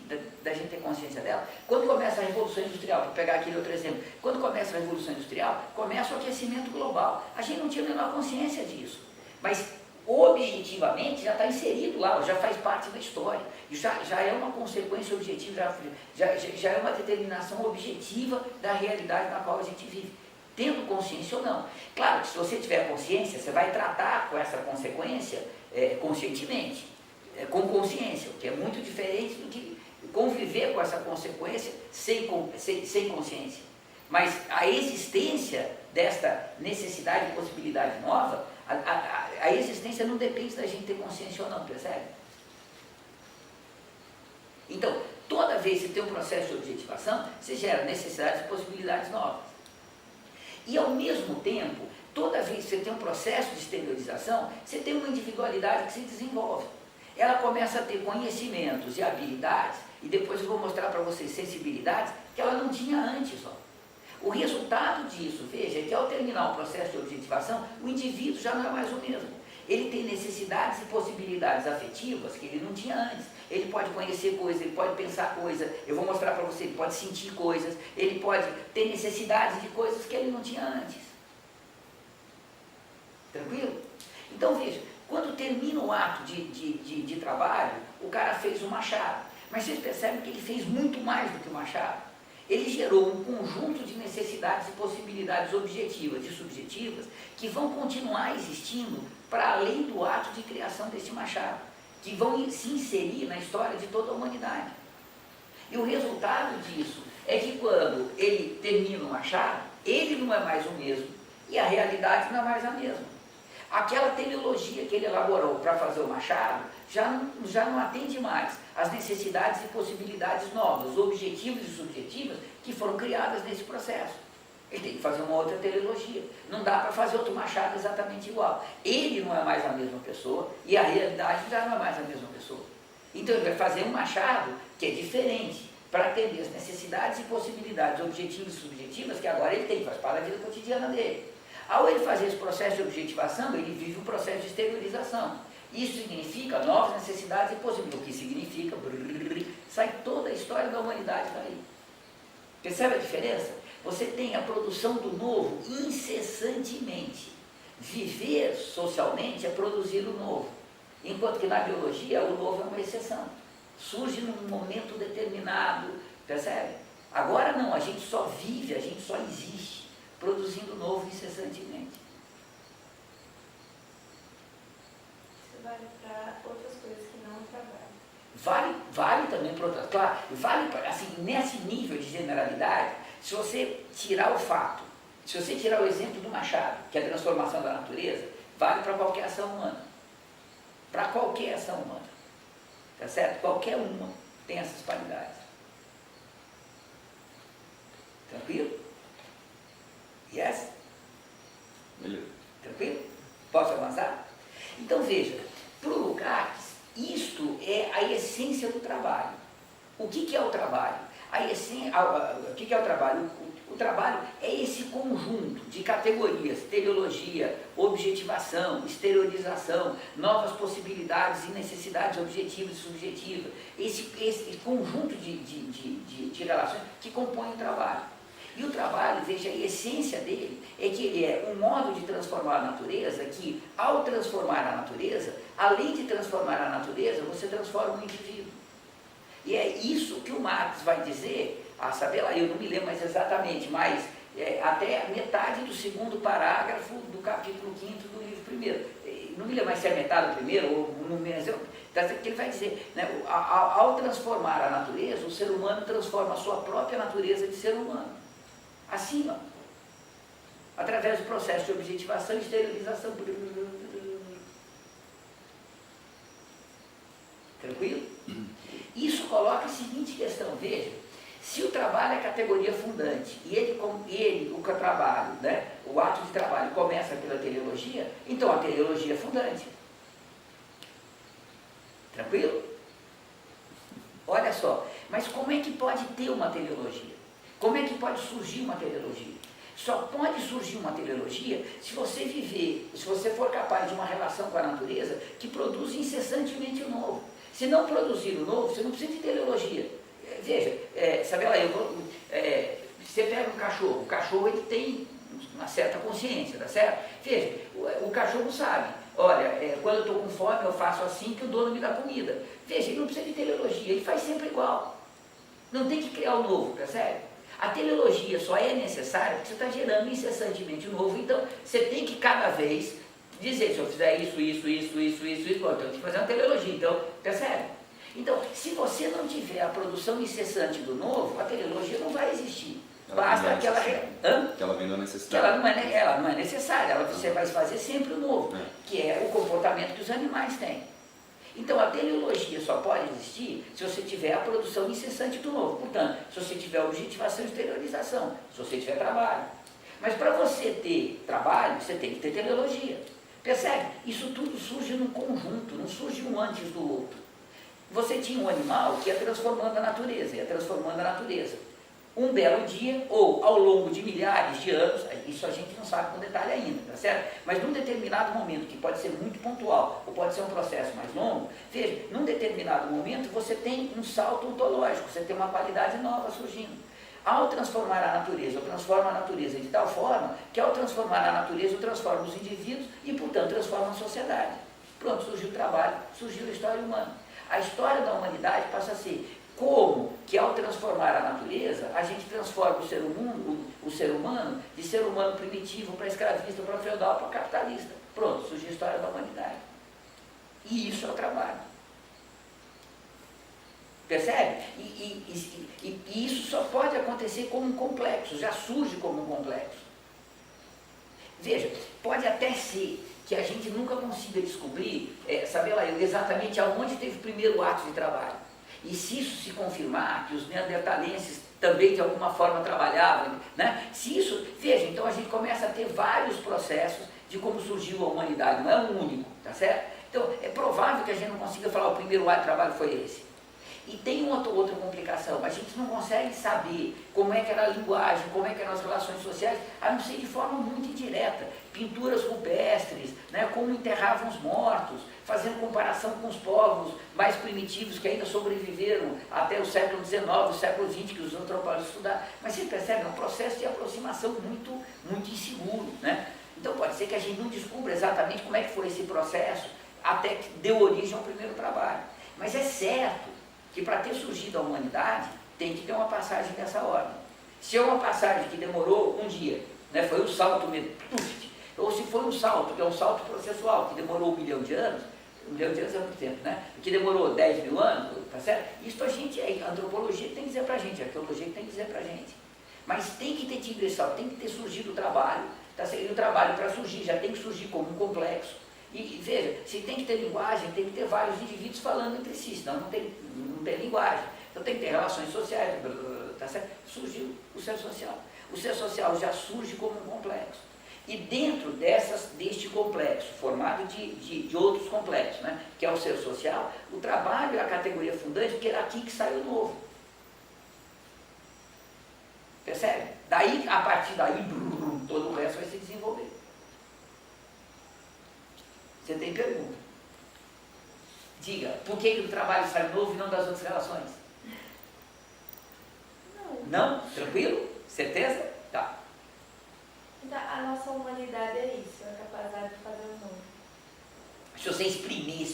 da gente ter consciência dela. Quando começa a Revolução Industrial, para pegar aquele outro exemplo, quando começa a Revolução Industrial, começa o aquecimento global. A gente não tinha a menor consciência disso. Mas objetivamente já está inserido lá, já faz parte da história. Já é uma consequência objetiva, já é uma determinação objetiva da realidade na qual a gente vive. Tendo consciência ou não. Claro que se você tiver consciência, você vai tratar com essa consequência conscientemente, com consciência, o que é muito diferente do que conviver com essa consequência sem consciência. Mas a existência desta necessidade e possibilidade nova, a existência não depende da gente ter consciência ou não, percebe? Então, toda vez que você tem um processo de objetivação, você gera necessidades e possibilidades novas. E ao mesmo tempo, toda vez que você tem um processo de exteriorização, você tem uma individualidade que se desenvolve. Ela começa a ter conhecimentos e habilidades, e depois eu vou mostrar para vocês sensibilidades que ela não tinha antes. Ó. O resultado disso, veja, é que ao terminar o processo de objetivação, o indivíduo já não é mais o mesmo. Ele tem necessidades e possibilidades afetivas que ele não tinha antes. Ele pode conhecer coisas, ele pode pensar coisas, eu vou mostrar para você, ele pode sentir coisas, ele pode ter necessidades de coisas que ele não tinha antes. Tranquilo? Então veja, quando termina o ato de trabalho, o cara fez o machado. Mas vocês percebem que ele fez muito mais do que o machado. Ele gerou um conjunto de necessidades e possibilidades objetivas e subjetivas que vão continuar existindo para além do ato de criação desse machado, que vão se inserir na história de toda a humanidade. E o resultado disso é que quando ele termina o Machado, ele não é mais o mesmo e a realidade não é mais a mesma. Aquela teleologia que ele elaborou para fazer o Machado já não atende mais às necessidades e possibilidades novas, objetivas e subjetivas que foram criadas nesse processo. Ele tem que fazer uma outra teleologia. Não dá para fazer outro Machado exatamente igual. Ele não é mais a mesma pessoa e a realidade já não é mais a mesma pessoa. Então ele vai fazer um Machado que é diferente, para atender as necessidades e possibilidades objetivas e subjetivas que agora ele tem, faz parte da vida cotidiana dele. Ao ele fazer esse processo de objetivação, ele vive um processo de exteriorização. Isso significa novas necessidades e possibilidades. O que significa, sai toda a história da humanidade daí. Percebe a diferença? Você tem a produção do novo incessantemente. Viver socialmente é produzir o novo. Enquanto que na biologia o novo é uma exceção. Surge num momento determinado, percebe? Agora não, a gente só vive, a gente só existe, produzindo novo incessantemente. Isso vale para outras coisas que não trabalham. Vale também para outras, claro, vale assim, nesse nível de generalidade, se você tirar o fato, se você tirar o exemplo do Machado, que é a transformação da natureza, vale para qualquer ação humana. Para qualquer ação humana. Tá certo? Qualquer uma tem essas qualidades. Tranquilo? Yes? Beleza. Tranquilo? Posso avançar? Então veja, para o Lukács, isto é a essência do trabalho. O que é o trabalho? O que é o trabalho? O trabalho é esse conjunto de categorias, teleologia, objetivação, exteriorização, novas possibilidades e necessidades objetivas e subjetivas, esse conjunto de relações que compõem o trabalho. E o trabalho, veja, a essência dele é que ele é um modo de transformar a natureza que, ao transformar a natureza, além de transformar a natureza, você transforma o indivíduo. E é isso que o Marx vai dizer, a saber lá, eu não me lembro mais exatamente, mas até metade do segundo parágrafo do capítulo 5º do livro 1º. Não me lembro mais se é metade do primeiro ou no menos, que ele vai dizer, né, ao transformar a natureza, o ser humano transforma a sua própria natureza de ser humano. Assim, ó, através do processo de objetivação e esterilização. Tranquilo? Isso coloca a seguinte questão, veja, se o trabalho é categoria fundante e o trabalho, né, o ato de trabalho começa pela teleologia, então a teleologia é fundante. Tranquilo? Olha só, mas como é que pode ter uma teleologia? Como é que pode surgir uma teleologia? Só pode surgir uma teleologia se você viver, se você for capaz de uma relação com a natureza que produz incessantemente o novo. Se não produzir o novo, você não precisa de teleologia. Veja, sabe lá, você pega um cachorro ele tem uma certa consciência, tá certo? Veja, o cachorro sabe, olha, quando eu estou com fome eu faço assim que o dono me dá comida. Veja, ele não precisa de teleologia, ele faz sempre igual. Não tem que criar o novo, percebe? A teleologia só é necessária porque você está gerando incessantemente o novo, então você tem que cada vez dizer, se eu fizer isso, bom, então eu tenho que fazer uma teleologia, então, percebe? Então, se você não tiver a produção incessante do novo, a teleologia não vai existir. Basta que ela... Que ela vem da necessidade. Que ela não é necessária, você vai fazer sempre o novo, que é o comportamento que os animais têm. Então, a teleologia só pode existir se você tiver a produção incessante do novo. Portanto, se você tiver objetivação e exteriorização, se você tiver trabalho. Mas para você ter trabalho, você tem que ter teleologia. Percebe? Isso tudo surge num conjunto, não surge um antes do outro. Você tinha um animal que ia transformando a natureza, Um belo dia, ou ao longo de milhares de anos, isso a gente não sabe com detalhe ainda, tá certo? Mas num determinado momento, que pode ser muito pontual, ou pode ser um processo mais longo, veja, num determinado momento você tem um salto ontológico, você tem uma qualidade nova surgindo. Ao transformar a natureza, eu transformo a natureza de tal forma que ao transformar a natureza, eu transformo os indivíduos e, portanto, transformo a sociedade. Pronto, surgiu o trabalho, surgiu a história humana. A história da humanidade passa a ser como que ao transformar a natureza, a gente transforma o ser humano de ser humano primitivo para escravista, para feudal, para capitalista. Pronto, surgiu a história da humanidade. E isso é o trabalho. Percebe? E isso só pode acontecer como um complexo, já surge como um complexo. Veja, pode até ser que a gente nunca consiga descobrir, saber lá, exatamente aonde teve o primeiro ato de trabalho. E se isso se confirmar, que os neandertalenses também de alguma forma trabalhavam, né? Se isso, veja, então a gente começa a ter vários processos de como surgiu a humanidade, não é um único, tá certo? Então é provável que a gente não consiga falar o primeiro ato de trabalho foi esse. E tem outra complicação, a gente não consegue saber como é que era a linguagem, como é que eram as relações sociais, a não ser de forma muito indireta. Pinturas rupestres, né, como enterravam os mortos, fazendo comparação com os povos mais primitivos que ainda sobreviveram até o século XIX, o século XX, que os antropólogos estudaram. Mas você percebe, é um processo de aproximação muito, muito inseguro, né? Então pode ser que a gente não descubra exatamente como é que foi esse processo até que deu origem ao primeiro trabalho. Mas é certo que para ter surgido a humanidade, tem que ter uma passagem dessa ordem. Se é uma passagem que demorou um dia, né, foi um salto mesmo, ou se foi um salto, que é um salto processual, que demorou 1 milhão de anos, 1 milhão de anos é muito tempo, né? Que demorou 10 mil anos, tá certo? Isso a gente, a antropologia tem que dizer pra gente, a arqueologia tem que dizer pra gente. Mas tem que ter digressão, tem que ter surgido o trabalho, tá certo? E o trabalho para surgir já tem que surgir como um complexo. E veja, se tem que ter linguagem, tem que ter vários indivíduos falando entre si, senão não tem linguagem. Então tem que ter relações sociais, tá certo? Surgiu o ser social. O ser social já surge como um complexo. E dentro deste complexo, formado de outros complexos, né, que é o ser social, o trabalho é a categoria fundante, porque era aqui que saiu o novo. Percebe? Daí, a partir daí, todo o resto vai se desenvolver. Você tem pergunta? Diga, por que o trabalho sai novo e não das outras relações? Não? Tranquilo? Certeza? Tá. Então, a nossa humanidade é isso, a capacidade de fazer o novo. Se você espremer,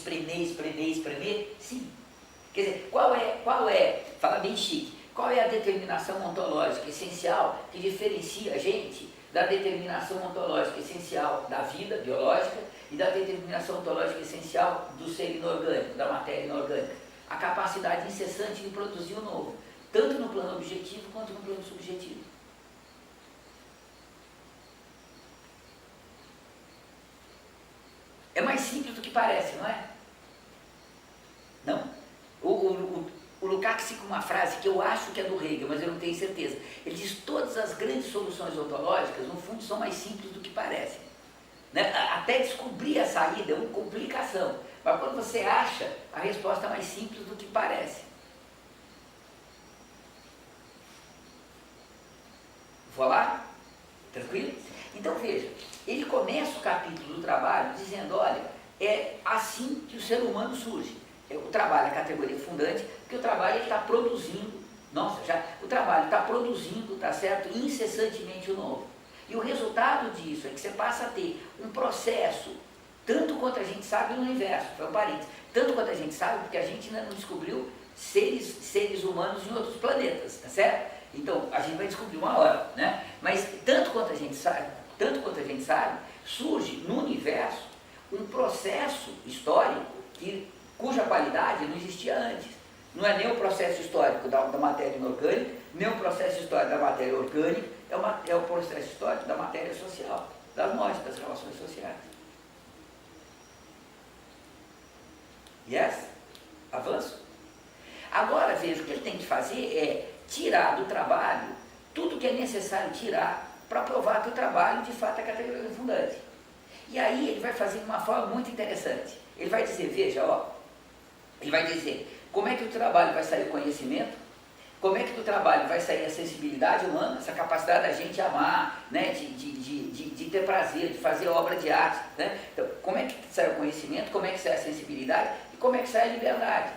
sim. Quer dizer, qual é, fala bem chique, qual é a determinação ontológica essencial que diferencia a gente da determinação ontológica essencial da vida biológica e da determinação ontológica essencial do ser inorgânico, da matéria inorgânica? A capacidade incessante de produzir o novo, tanto no plano objetivo quanto no plano subjetivo. É mais simples do que parece, não é? Não? O Lukács cita uma frase que eu acho que é do Hegel, mas eu não tenho certeza. Ele diz: todas as grandes soluções ontológicas, no fundo, são mais simples do que parecem. Né? Até descobrir a saída é uma complicação. Mas quando você acha, a resposta é mais simples do que parece. Vou lá? Tranquilo? Então veja, ele começa o capítulo do trabalho dizendo: olha, é assim que o ser humano surge. O trabalho é a categoria fundante, porque o trabalho está produzindo, o trabalho está produzindo, tá certo, incessantemente o novo. E o resultado disso é que você passa a ter um processo, tanto quanto a gente sabe no universo, foi um parênteses, tanto quanto a gente sabe, porque a gente ainda não descobriu seres humanos em outros planetas, tá certo? Então, a gente vai descobrir uma hora, né? Mas tanto quanto a gente sabe, surge no universo um processo histórico cuja qualidade não existia antes. Não é nem o processo histórico da matéria inorgânica, nem o processo histórico da matéria orgânica, é o processo histórico da matéria social, das nós, das relações sociais. Yes? Avanço? Agora veja, o que ele tem que fazer é tirar do trabalho tudo que é necessário tirar para provar que o trabalho de fato é categoria fundante. E aí ele vai fazer de uma forma muito interessante. Ele vai dizer, veja, ele vai dizer como é que do trabalho vai sair o conhecimento, como é que do trabalho vai sair a sensibilidade humana, essa capacidade da gente amar, né, de ter prazer, de fazer obra de arte. Né? Então, como é que sai o conhecimento, como é que sai a sensibilidade e como é que sai a liberdade.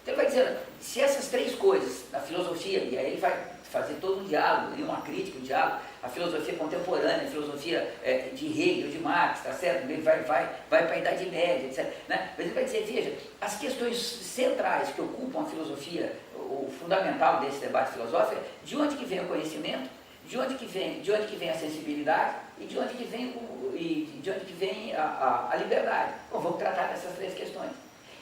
Então ele vai dizer, se essas três coisas, na filosofia, e aí ele vai fazer todo um diálogo, uma crítica, um diálogo, a filosofia contemporânea, a filosofia de Hegel, de Marx, tá certo? Ele vai para a Idade Média, etc. Né? Mas ele vai dizer, veja, as questões centrais que ocupam a filosofia, o fundamental desse debate filosófico, é de onde que vem o conhecimento, de onde que vem a sensibilidade e de onde que vem a liberdade. Bom, vamos tratar dessas três questões.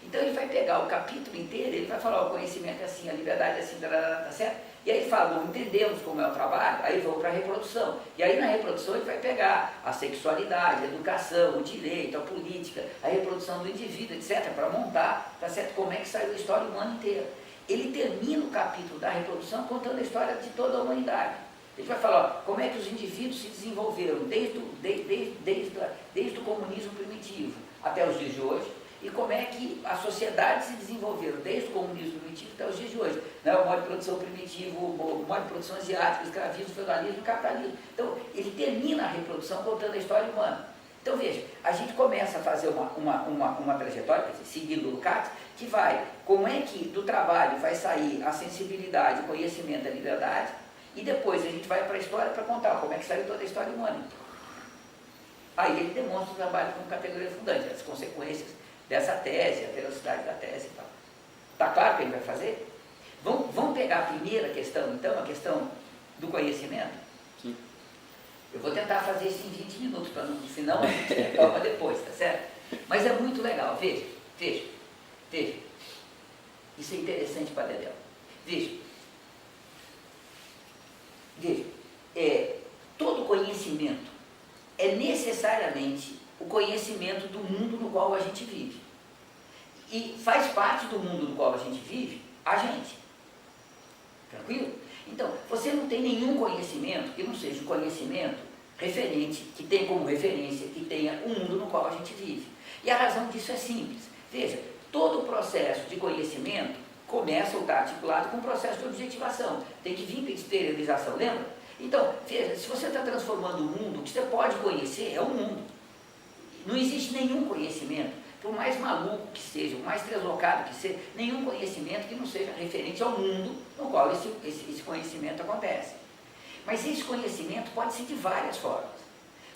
Então ele vai pegar o capítulo inteiro, ele vai falar, o conhecimento é assim, a liberdade é assim, tá certo? E aí ele fala, bom, entendemos como é o trabalho, aí vamos para a reprodução. E aí na reprodução ele vai pegar a sexualidade, a educação, o direito, a política, a reprodução do indivíduo, etc., para montar, tá certo? Como é que saiu a história humana inteira. Ele termina o capítulo da reprodução contando a história de toda a humanidade. Ele vai falar, ó, como é que os indivíduos se desenvolveram desde o comunismo primitivo até os dias de hoje, e como é que as sociedades se desenvolveram desde o comunismo primitivo até os dias de hoje. Né? O modo de produção primitivo, o modo de produção asiático, o escravismo, o feudalismo e o capitalismo. Então, ele termina a reprodução contando a história humana. Então, veja, a gente começa a fazer uma trajetória, quer dizer, seguindo o Lukács, que vai, como é que do trabalho vai sair a sensibilidade, o conhecimento, a liberdade, e depois a gente vai para a história para contar como é que saiu toda a história humana. Aí ele demonstra o trabalho como categoria fundante, as consequências dessa tese, a velocidade da tese e tal. Está claro o que ele vai fazer? Vamos pegar a primeira questão, então, a questão do conhecimento? Sim. Eu vou tentar fazer isso em 20 minutos, para não, senão a gente retoma depois, tá certo? Mas é muito legal, veja. Isso é interessante para Dedéu. Veja, todo conhecimento é necessariamente o conhecimento do mundo no qual a gente vive. E faz parte do mundo no qual a gente vive a gente. Tranquilo? Então, você não tem nenhum conhecimento que não seja um conhecimento referente, que tenha como referência, que tenha o mundo no qual a gente vive. E a razão disso é simples. Veja, todo o processo de conhecimento começa ou está articulado com o processo de objetivação. Tem que vir para a exteriorização, lembra? Então, veja, se você está transformando o mundo, o que você pode conhecer é o mundo. Não existe nenhum conhecimento, por mais maluco que seja, por mais deslocado que seja, nenhum conhecimento que não seja referente ao mundo no qual esse conhecimento acontece. Mas esse conhecimento pode ser de várias formas.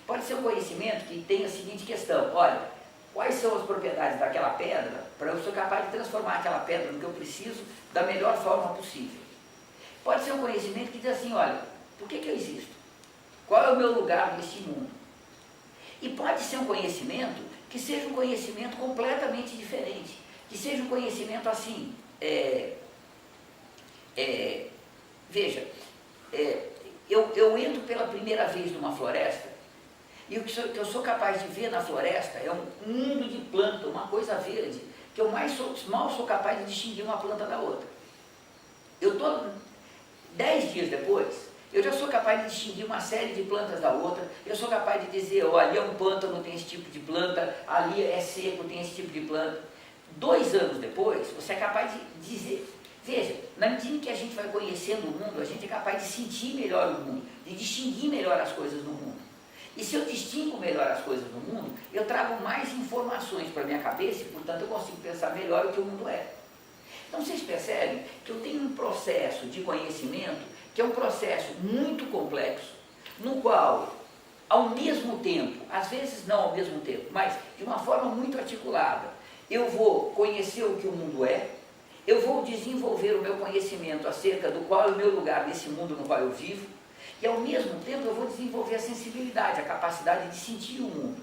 Pode ser um conhecimento que tenha a seguinte questão, olha, quais são as propriedades daquela pedra para eu ser capaz de transformar aquela pedra no que eu preciso da melhor forma possível. Pode ser um conhecimento que diz assim, olha, por que eu existo? Qual é o meu lugar neste mundo? E pode ser um conhecimento que seja um conhecimento completamente diferente, que seja um conhecimento assim, veja, eu entro pela primeira vez numa floresta, e o que eu sou capaz de ver na floresta é um mundo de planta, uma coisa verde, que eu mal sou capaz de distinguir uma planta da outra. 10 dias depois, eu já sou capaz de distinguir uma série de plantas da outra, eu sou capaz de dizer, ali é um pântano, tem esse tipo de planta, ali é seco, tem esse tipo de planta. 2 anos depois, você é capaz de dizer, veja, na medida em que a gente vai conhecendo o mundo, a gente é capaz de sentir melhor o mundo, de distinguir melhor as coisas no mundo. E se eu distingo melhor as coisas no mundo, eu trago mais informações para a minha cabeça e, portanto, eu consigo pensar melhor o que o mundo é. Então, vocês percebem que eu tenho um processo de conhecimento que é um processo muito complexo, no qual, ao mesmo tempo, às vezes não ao mesmo tempo, mas de uma forma muito articulada, eu vou conhecer o que o mundo é, eu vou desenvolver o meu conhecimento acerca do qual é o meu lugar nesse mundo no qual eu vivo, e ao mesmo tempo eu vou desenvolver a sensibilidade, a capacidade de sentir o mundo.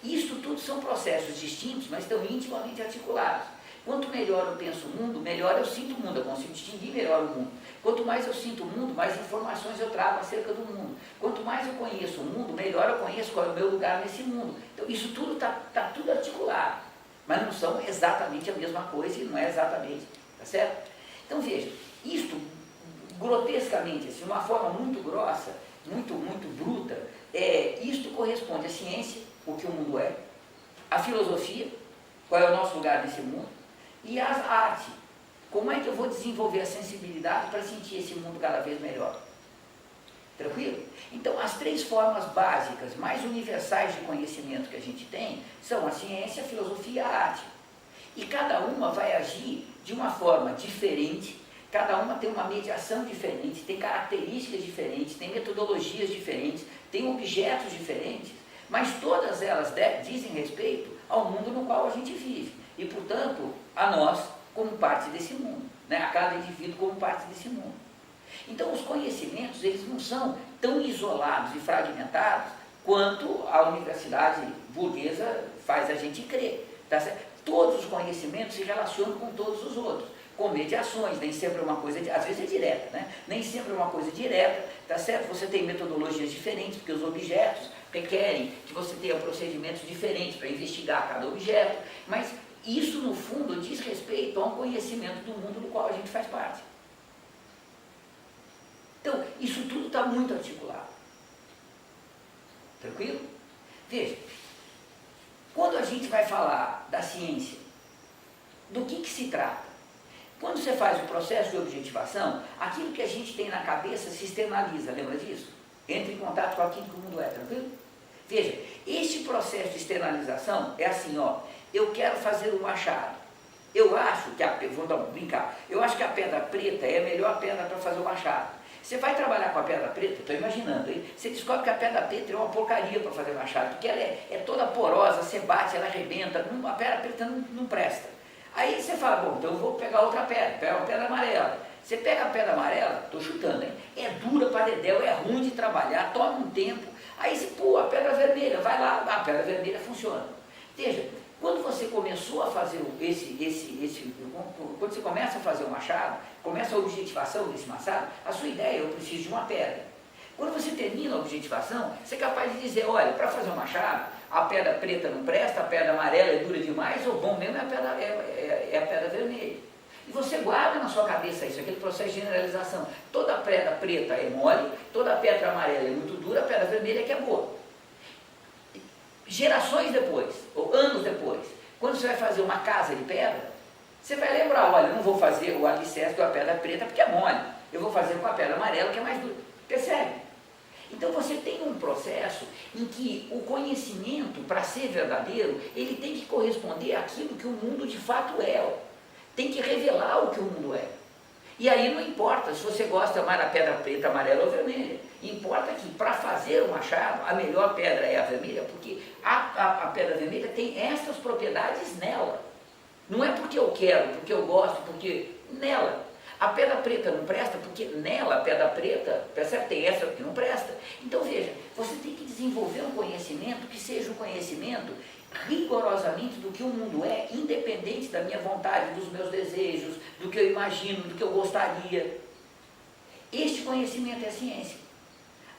Isto tudo são processos distintos, mas estão intimamente articulados. Quanto melhor eu penso o mundo, melhor eu sinto o mundo, eu consigo distinguir melhor o mundo. Quanto mais eu sinto o mundo, mais informações eu trago acerca do mundo. Quanto mais eu conheço o mundo, melhor eu conheço qual é o meu lugar nesse mundo. Então isso tudo está tudo articulado, mas não são exatamente a mesma coisa e não é exatamente, tá certo? Então veja, isto grotescamente, assim, de uma forma muito grossa, muito bruta, isto corresponde à ciência, o que o mundo é, à filosofia, qual é o nosso lugar nesse mundo, e à arte. Como é que eu vou desenvolver a sensibilidade para sentir esse mundo cada vez melhor? Tranquilo? Então, as 3 formas básicas, mais universais de conhecimento que a gente tem, são a ciência, a filosofia e a arte. E cada uma vai agir de uma forma diferente, cada uma tem uma mediação diferente, tem características diferentes, tem metodologias diferentes, tem objetos diferentes, mas todas elas dizem respeito ao mundo no qual a gente vive. E, portanto, a nós como parte desse mundo, né? A cada indivíduo como parte desse mundo. Então, os conhecimentos, eles não são tão isolados e fragmentados quanto a universidade burguesa faz a gente crer. Tá certo? todos os conhecimentos se relacionam com todos os outros, com mediações, nem sempre é uma coisa, às vezes é direta, né? Nem sempre é uma coisa direta, tá certo? Você tem metodologias diferentes, porque os objetos requerem que você tenha procedimentos diferentes para investigar cada objeto, mas isso, no fundo, diz respeito a um conhecimento do mundo do qual a gente faz parte. Então, isso tudo está muito articulado. Tranquilo? Veja, quando a gente vai falar da ciência, do que se trata? Quando você faz o processo de objetivação, aquilo que a gente tem na cabeça se externaliza, lembra disso? Entra em contato com aquilo que o mundo é, tranquilo? Veja, este processo de externalização é assim, ó, eu quero fazer um machado. Eu acho que vou brincar, eu acho que a pedra preta é a melhor pedra para fazer o machado. Você vai trabalhar com a pedra preta, estou imaginando, hein? Você descobre que a pedra preta é uma porcaria para fazer machado, porque ela é toda porosa, você bate, ela arrebenta, a pedra preta não presta. Aí você fala, bom, então eu vou pegar outra pedra, pega uma pedra amarela. Você pega a pedra amarela, estou chutando, hein? É dura para dedéu, é ruim de trabalhar, toma um tempo. Aí você, pô, a pedra vermelha, vai lá, a pedra vermelha funciona. Veja, quando você começou a fazer quando você começa a fazer o machado, começa a objetivação desse machado, a sua ideia é, eu preciso de uma pedra. Quando você termina a objetivação, você é capaz de dizer, olha, para fazer um machado, a pedra preta não presta, a pedra amarela é dura demais, o bom mesmo é a pedra vermelha. E você guarda na sua cabeça isso, aquele processo de generalização. Toda pedra preta é mole, toda pedra amarela é muito dura, a pedra vermelha é que é boa. Gerações depois, ou anos depois, quando você vai fazer uma casa de pedra, você vai lembrar, olha, eu não vou fazer o alicerce com a pedra preta porque é mole, eu vou fazer com a pedra amarela que é mais dura. Percebe? Então você tem um processo em que o conhecimento, para ser verdadeiro, ele tem que corresponder àquilo que o mundo de fato é. Tem que revelar o que o mundo é. E aí não importa se você gosta mais da pedra preta, amarela ou vermelha. Importa que para fazer o machado, a melhor pedra é a vermelha, porque a pedra vermelha tem essas propriedades nela. Não é porque eu quero, porque eu gosto, porque nela. A pedra preta não presta porque nela a pedra preta, percebe, tem essa que não presta. Então veja, você tem que desenvolver um conhecimento que seja um conhecimento rigorosamente do que o mundo é, independente da minha vontade, dos meus desejos, do que eu imagino, do que eu gostaria. Este conhecimento é a ciência.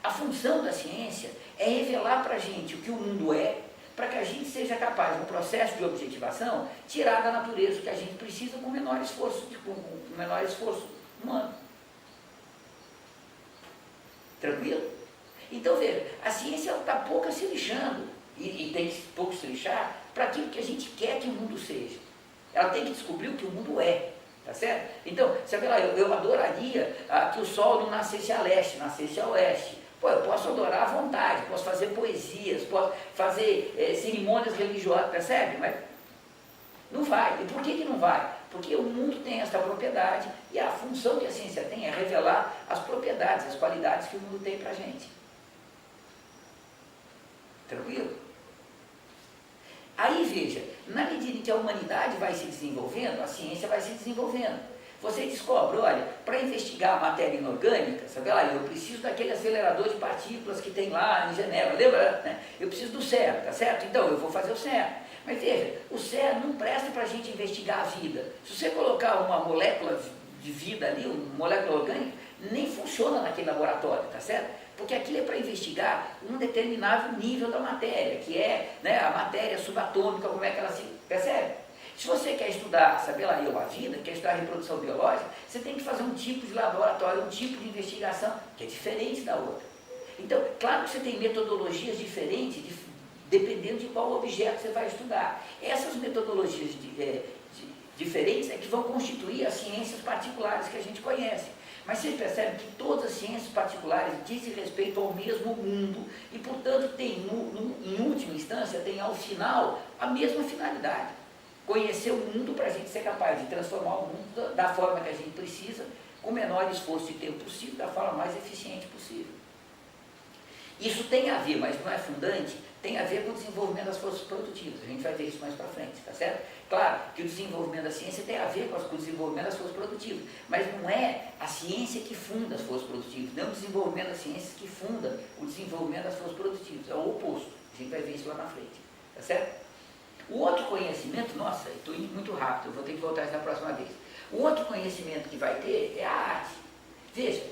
A função da ciência é revelar para a gente o que o mundo é, para que a gente seja capaz, no processo de objetivação, tirar da natureza o que a gente precisa com menor esforço, humano. Tranquilo? Então veja, a ciência está pouco se lixando, e tem que pouco se lixar para aquilo que a gente quer que o mundo seja. Ela tem que descobrir o que o mundo é, tá certo? Então, você vê lá, eu adoraria que o sol não nascesse a leste, nascesse a oeste. Pô, eu posso adorar à vontade, posso fazer poesias, posso fazer cerimônias religiosas, percebe? Mas não vai. E por que não vai? Porque o mundo tem essa propriedade e a função que a ciência tem é revelar as propriedades, as qualidades que o mundo tem pra gente. Tranquilo? Aí veja, na medida em que a humanidade vai se desenvolvendo, a ciência vai se desenvolvendo. Você descobre, olha, para investigar a matéria inorgânica, sabe lá, eu preciso daquele acelerador de partículas que tem lá em Genebra, lembra? Né? Eu preciso do CERN, tá certo? Então eu vou fazer o CERN. Mas veja, o CERN não presta para a gente investigar a vida. Se você colocar uma molécula de vida ali, uma molécula orgânica, nem funciona naquele laboratório, tá certo? Porque aquilo é para investigar um determinado nível da matéria, que é, né, a matéria subatômica, como é que ela se percebe? Se você quer estudar, saber lá, a vida, quer estudar a reprodução biológica, você tem que fazer um tipo de laboratório, um tipo de investigação, que é diferente da outra. Então, claro que você tem metodologias diferentes, dependendo de qual objeto você vai estudar. Essas metodologias diferentes é que vão constituir as ciências particulares que a gente conhece. Mas vocês percebem que todas as ciências particulares dizem respeito ao mesmo mundo e, portanto, tem, em última instância, tem ao final a mesma finalidade. Conhecer o mundo para a gente ser capaz de transformar o mundo da forma que a gente precisa, com o menor esforço de tempo possível, da forma mais eficiente possível. Isso tem a ver, mas não é fundante, tem a ver com o desenvolvimento das forças produtivas. A gente vai ver isso mais para frente, tá certo? Claro que o desenvolvimento da ciência tem a ver com o desenvolvimento das forças produtivas, mas não é a ciência que funda as forças produtivas, não é o desenvolvimento das ciências que funda o desenvolvimento das forças produtivas, é o oposto. A gente vai ver isso lá na frente, tá certo? O outro conhecimento, nossa, estou indo muito rápido, eu vou ter que voltar isso na próxima vez. O outro conhecimento que vai ter é a arte. Veja,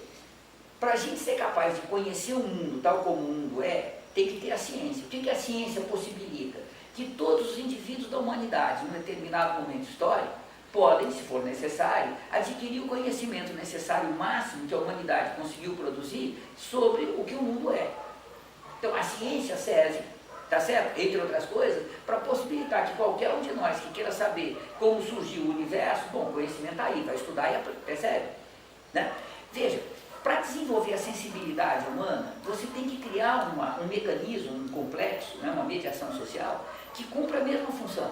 para a gente ser capaz de conhecer o mundo tal como o mundo é, tem que ter a ciência. O que a ciência possibilita? Que todos os indivíduos da humanidade, em um determinado momento histórico, podem, se for necessário, adquirir o conhecimento necessário máximo que a humanidade conseguiu produzir sobre o que o mundo é. Então a ciência serve, tá certo? Entre outras coisas, para possibilitar que qualquer um de nós que queira saber como surgiu o universo, bom, o conhecimento está aí, vai estudar e percebe? Né? Veja, para desenvolver a sensibilidade humana, você tem que criar um mecanismo, um complexo, né, uma mediação social, que cumpra a mesma função,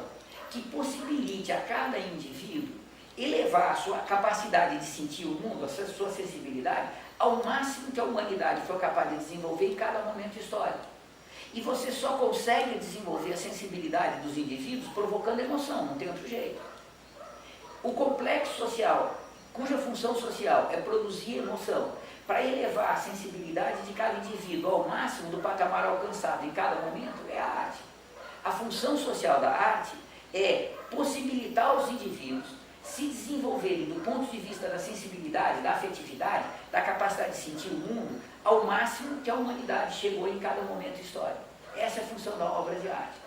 que possibilite a cada indivíduo elevar a sua capacidade de sentir o mundo, a sua sensibilidade, ao máximo que a humanidade for capaz de desenvolver em cada momento histórico. E você só consegue desenvolver a sensibilidade dos indivíduos provocando emoção, não tem outro jeito. O complexo social, cuja função social é produzir emoção, para elevar a sensibilidade de cada indivíduo ao máximo do patamar alcançado em cada momento, é a arte. A função social da arte é possibilitar os indivíduos se desenvolverem do ponto de vista da sensibilidade, da afetividade, da capacidade de sentir o mundo, ao máximo que a humanidade chegou em cada momento histórico. Essa é a função da obra de arte.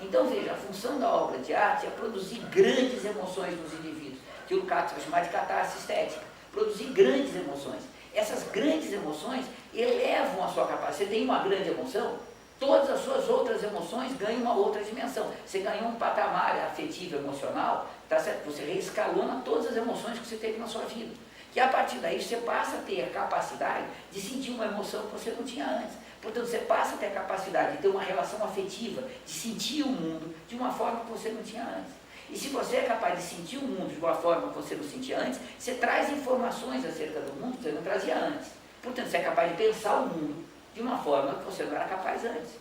Então veja, a função da obra de arte é produzir grandes emoções nos indivíduos, que o Lukács vai chamar de catarse estética, produzir grandes emoções. Essas grandes emoções elevam a sua capacidade. Você tem uma grande emoção, todas as suas outras emoções ganham uma outra dimensão. Você ganhou um patamar afetivo, emocional, tá certo? Você reescalona todas as emoções que você teve na sua vida. Que a partir daí você passa a ter a capacidade de sentir uma emoção que você não tinha antes. Portanto, você passa a ter a capacidade de ter uma relação afetiva, de sentir o mundo de uma forma que você não tinha antes. E se você é capaz de sentir o mundo de uma forma que você não sentia antes, você traz informações acerca do mundo que você não trazia antes. Portanto, você é capaz de pensar o mundo de uma forma que você não era capaz antes.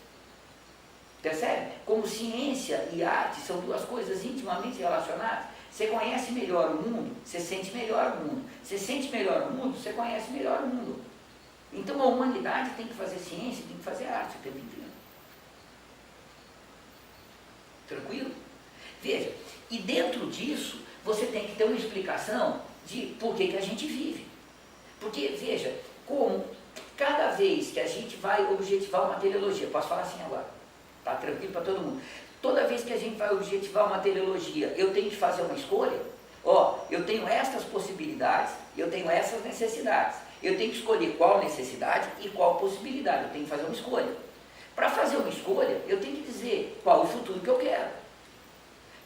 Percebe? Como ciência e arte são duas coisas intimamente relacionadas, você conhece melhor o mundo, você sente melhor o mundo. Você sente melhor o mundo, você conhece melhor o mundo. Então a humanidade tem que fazer ciência, tem que fazer arte o tempo inteiro. Tranquilo? Veja, e dentro disso, você tem que ter uma explicação de por que a gente vive. Porque, veja, como cada vez que a gente vai objetivar uma teleologia, posso falar assim agora, tá tranquilo para todo mundo, toda vez que a gente vai objetivar uma teleologia, eu tenho que fazer uma escolha, eu tenho estas possibilidades, eu tenho essas necessidades, eu tenho que escolher qual necessidade e qual possibilidade, eu tenho que fazer uma escolha. Para fazer uma escolha, eu tenho que dizer qual o futuro que eu quero.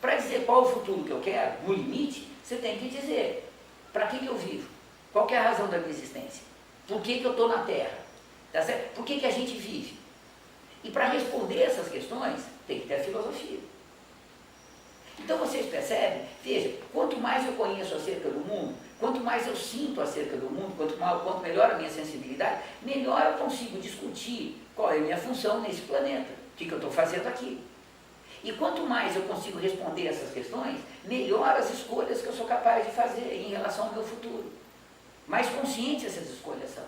Para dizer qual o futuro que eu quero, no limite, você tem que dizer para que eu vivo, qual que é a razão da minha existência, por que eu estou na Terra, tá certo? Por que a gente vive. E para responder essas questões, tem que ter a filosofia. Então vocês percebem, veja, quanto mais eu conheço acerca do mundo, quanto mais eu sinto acerca do mundo, quanto melhor a minha sensibilidade, melhor eu consigo discutir qual é a minha função nesse planeta, o que eu estou fazendo aqui. E quanto mais eu consigo responder essas questões, melhor as escolhas que eu sou capaz de fazer em relação ao meu futuro. Mais conscientes essas escolhas são.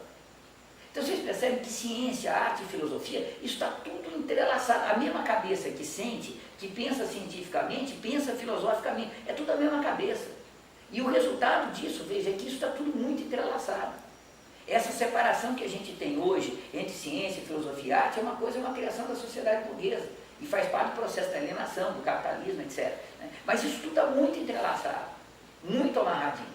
Então vocês percebem que ciência, arte e filosofia, isso está tudo entrelaçado. A mesma cabeça que sente, que pensa cientificamente, pensa filosoficamente. É tudo a mesma cabeça. E o resultado disso, veja, é que isso está tudo muito entrelaçado. Essa separação que a gente tem hoje entre ciência, filosofia e arte é uma criação da sociedade burguesa. E faz parte do processo da alienação, do capitalismo, etc. Mas isso tudo está muito entrelaçado, muito amarradinho.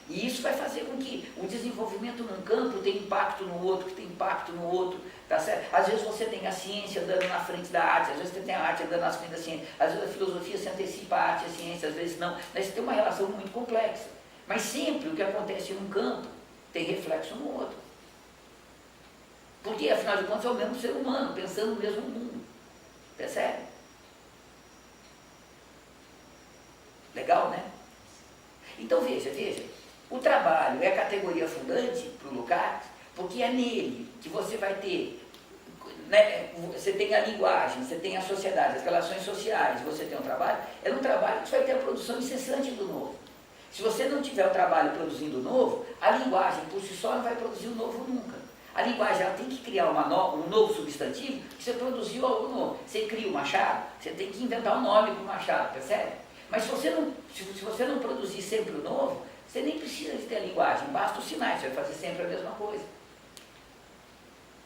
E isso vai fazer com que o desenvolvimento num campo tenha impacto no outro, que tem impacto no outro, tá certo? Às vezes você tem a ciência andando na frente da arte, às vezes você tem a arte andando na frente da ciência, às vezes a filosofia se antecipa à arte e à ciência, às vezes não. Você tem uma relação muito complexa. Mas sempre o que acontece num campo tem reflexo no outro. Porque, afinal de contas, é o mesmo ser humano, pensando no mesmo mundo. Percebe? Legal, né? Então veja, o trabalho é a categoria fundante para o Lukács, porque é nele que você vai ter, né, você tem a linguagem, você tem a sociedade, as relações sociais, você tem o trabalho, é no trabalho que você vai ter a produção incessante do novo. Se você não tiver o trabalho produzindo o novo, a linguagem por si só não vai produzir o novo nunca. A linguagem ela tem que criar um novo substantivo, que você produziu algo novo. Você cria o Machado, você tem que inventar um nome para o Machado, percebe? Mas se você não produzir sempre o novo, você nem precisa de ter a linguagem, basta os sinais, você vai fazer sempre a mesma coisa.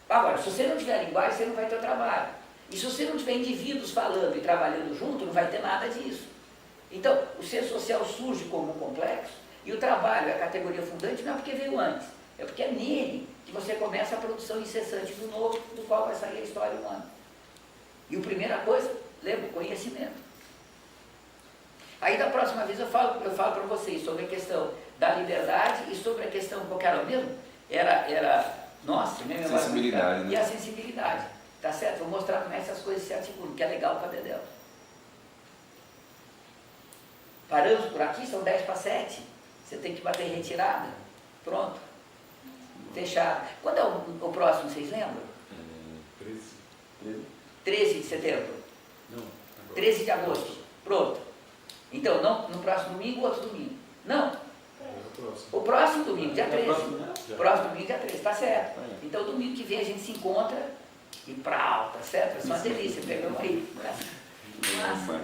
Agora, se você não tiver a linguagem, você não vai ter o trabalho. E se você não tiver indivíduos falando e trabalhando junto, não vai ter nada disso. Então, o ser social surge como um complexo, e o trabalho é a categoria fundante não é porque veio antes, é porque é nele que você começa a produção incessante do novo, do qual vai sair a história humana. E a primeira coisa, lembra, conhecimento. Aí da próxima vez eu falo para vocês sobre a questão da liberdade e sobre a questão, qual que era mesmo? Nossa, minha memória sensibilidade, né? E a sensibilidade, tá certo? Vou mostrar como essas coisas se articulam, que é legal para Dedéu. Paramos por aqui, são 10 para 7. Você tem que bater retirada. Pronto. Fechado. Quando é o próximo, vocês lembram? 13 de setembro. Não. 13 de agosto. Pronto. Então, não no próximo domingo, outro domingo. Não. O próximo domingo, dia 13. Próximo domingo, dia 13, tá certo. Então, domingo que vem a gente se encontra e prau, tá certo? Vai ser uma delícia, pegamos aí. Massa.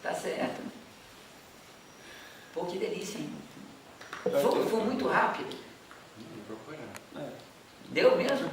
Tá certo. Pô, que delícia, hein? Foi muito rápido. Deu mesmo?